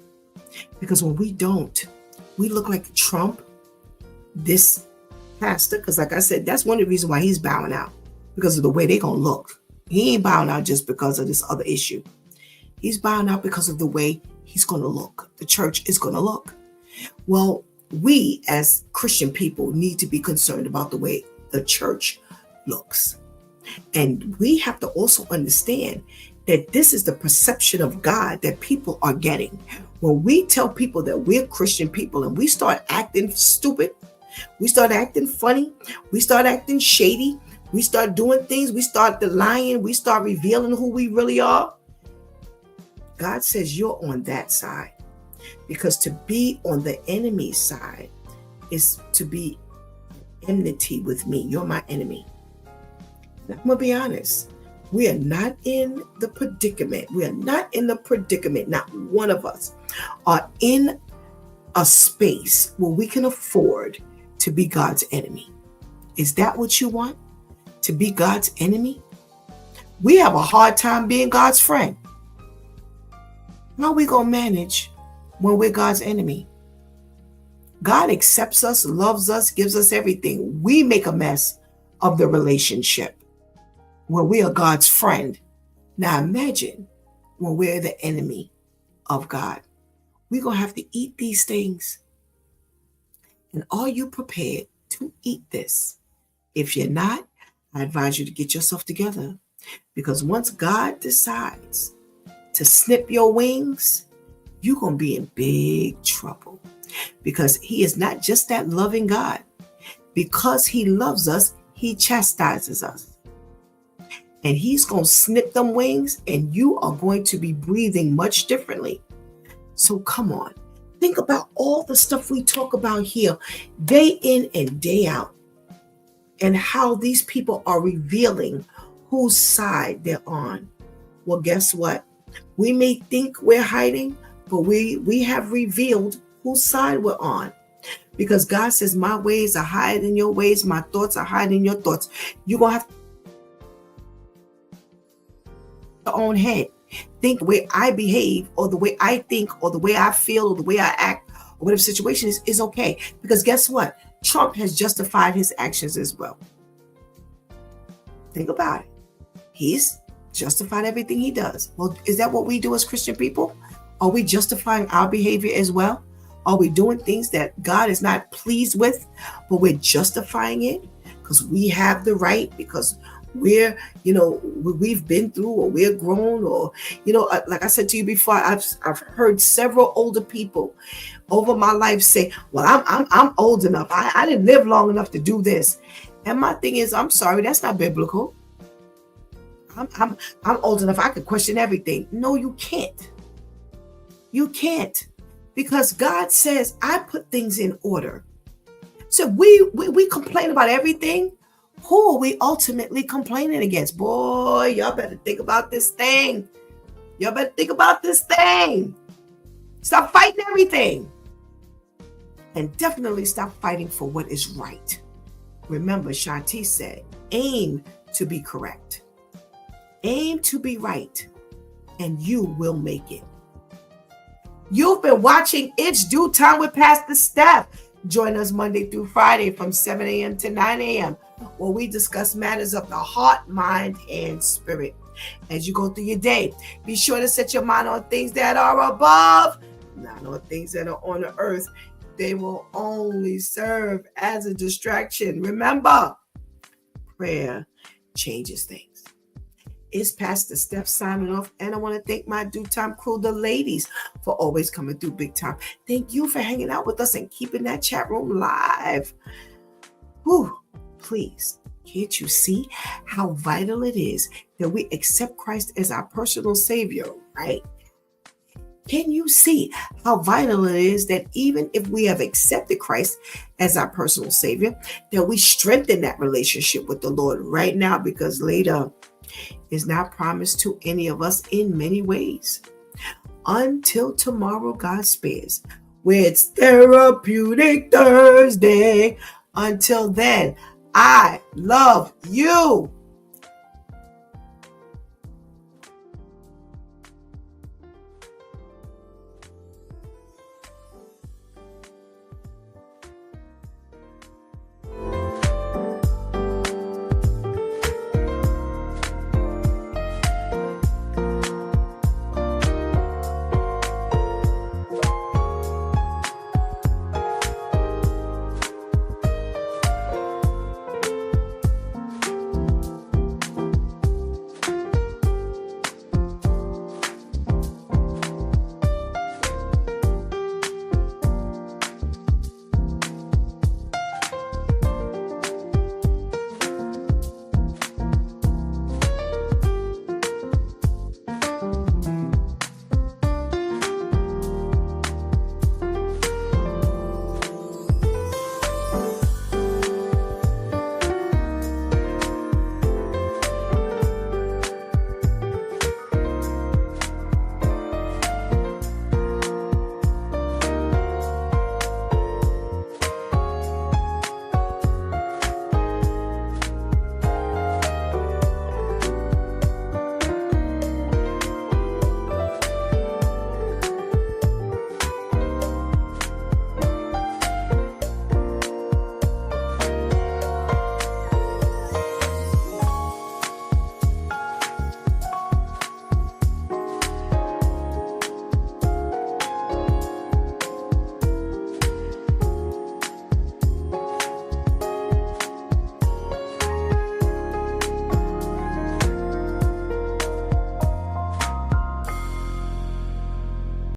Because when we don't, we look like Trump, this pastor, because like I said, that's one of the reasons why he's bowing out, because of the way they're going to look. He ain't bowing out just because of this other issue. He's bowing out because of the way he's going to look. The church is going to look. Well, we as Christian people need to be concerned about the way the church looks. And we have to also understand that this is the perception of God that people are getting. When we tell people that we're Christian people and we start acting stupid, we start acting funny, we start acting shady, we start doing things, we start lying, we start revealing who we really are, God says you're on that side. Because to be on the enemy's side is to be enmity with me. You're my enemy. Now, I'm going to be honest. We are not in the predicament. We are not in the predicament. Not one of us are in a space where we can afford to be God's enemy. Is that what you want? To be God's enemy? We have a hard time being God's friend. How are we going to manage when we're God's enemy? God accepts us, loves us, gives us everything. We make a mess of the relationship when we are God's friend. Now imagine when we're the enemy of God. We're going to have to eat these things. And are you prepared to eat this? If you're not, I advise you to get yourself together. Because once God decides to snip your wings, you're going to be in big trouble. Because he is not just that loving God. Because he loves us, he chastises us. And he's going to snip them wings, and you are going to be breathing much differently. So come on. Think about all the stuff we talk about here, day in and day out, and how these people are revealing whose side they're on. Well, guess what? We may think we're hiding, but we have revealed whose side we're on. Because God says, my ways are higher than your ways, my thoughts are higher than your thoughts. You're going to have your own head. Think the way I behave, or the way I think, or the way I feel, or the way I act, or whatever situation is okay. Because guess what? Trump has justified his actions as well. Think about it. He's justified everything he does. Well, is that what we do as Christian people? Are we justifying our behavior as well? Are we doing things that God is not pleased with, but we're justifying it because we have the right, because we're, we've been through, or we're grown, or, like I said to you before, I've heard several older people over my life say, well, I'm old enough. I didn't live long enough to do this. And my thing is, I'm sorry, that's not biblical. I'm old enough. I could question everything. No, you can't. You can't. Because God says, I put things in order. So we complain about everything. Who are we ultimately complaining against? Boy, y'all better think about this thing. Y'all better think about this thing. Stop fighting everything. And definitely stop fighting for what is right. Remember, Shanti said, aim to be correct. Aim to be right. And you will make it. You've been watching It's Due Time with Pastor Steph. Join us Monday through Friday from 7 a.m. to 9 a.m. where we discuss matters of the heart, mind, and spirit. As you go through your day, be sure to set your mind on things that are above, not on things that are on the earth. They will only serve as a distraction. Remember, prayer changes things. It's Pastor Steph signing off, and I want to thank my Due Time crew, the ladies, for always coming through big time. Thank you for hanging out with us and keeping that chat room live. Whew, please, can't you see how vital it is that we accept Christ as our personal Savior, right? Can you see how vital it is that even if we have accepted Christ as our personal Savior, that we strengthen that relationship with the Lord right now, because later is not promised to any of us in many ways. Until tomorrow, God spares, where it's Therapeutic Thursday. Until then, I love you.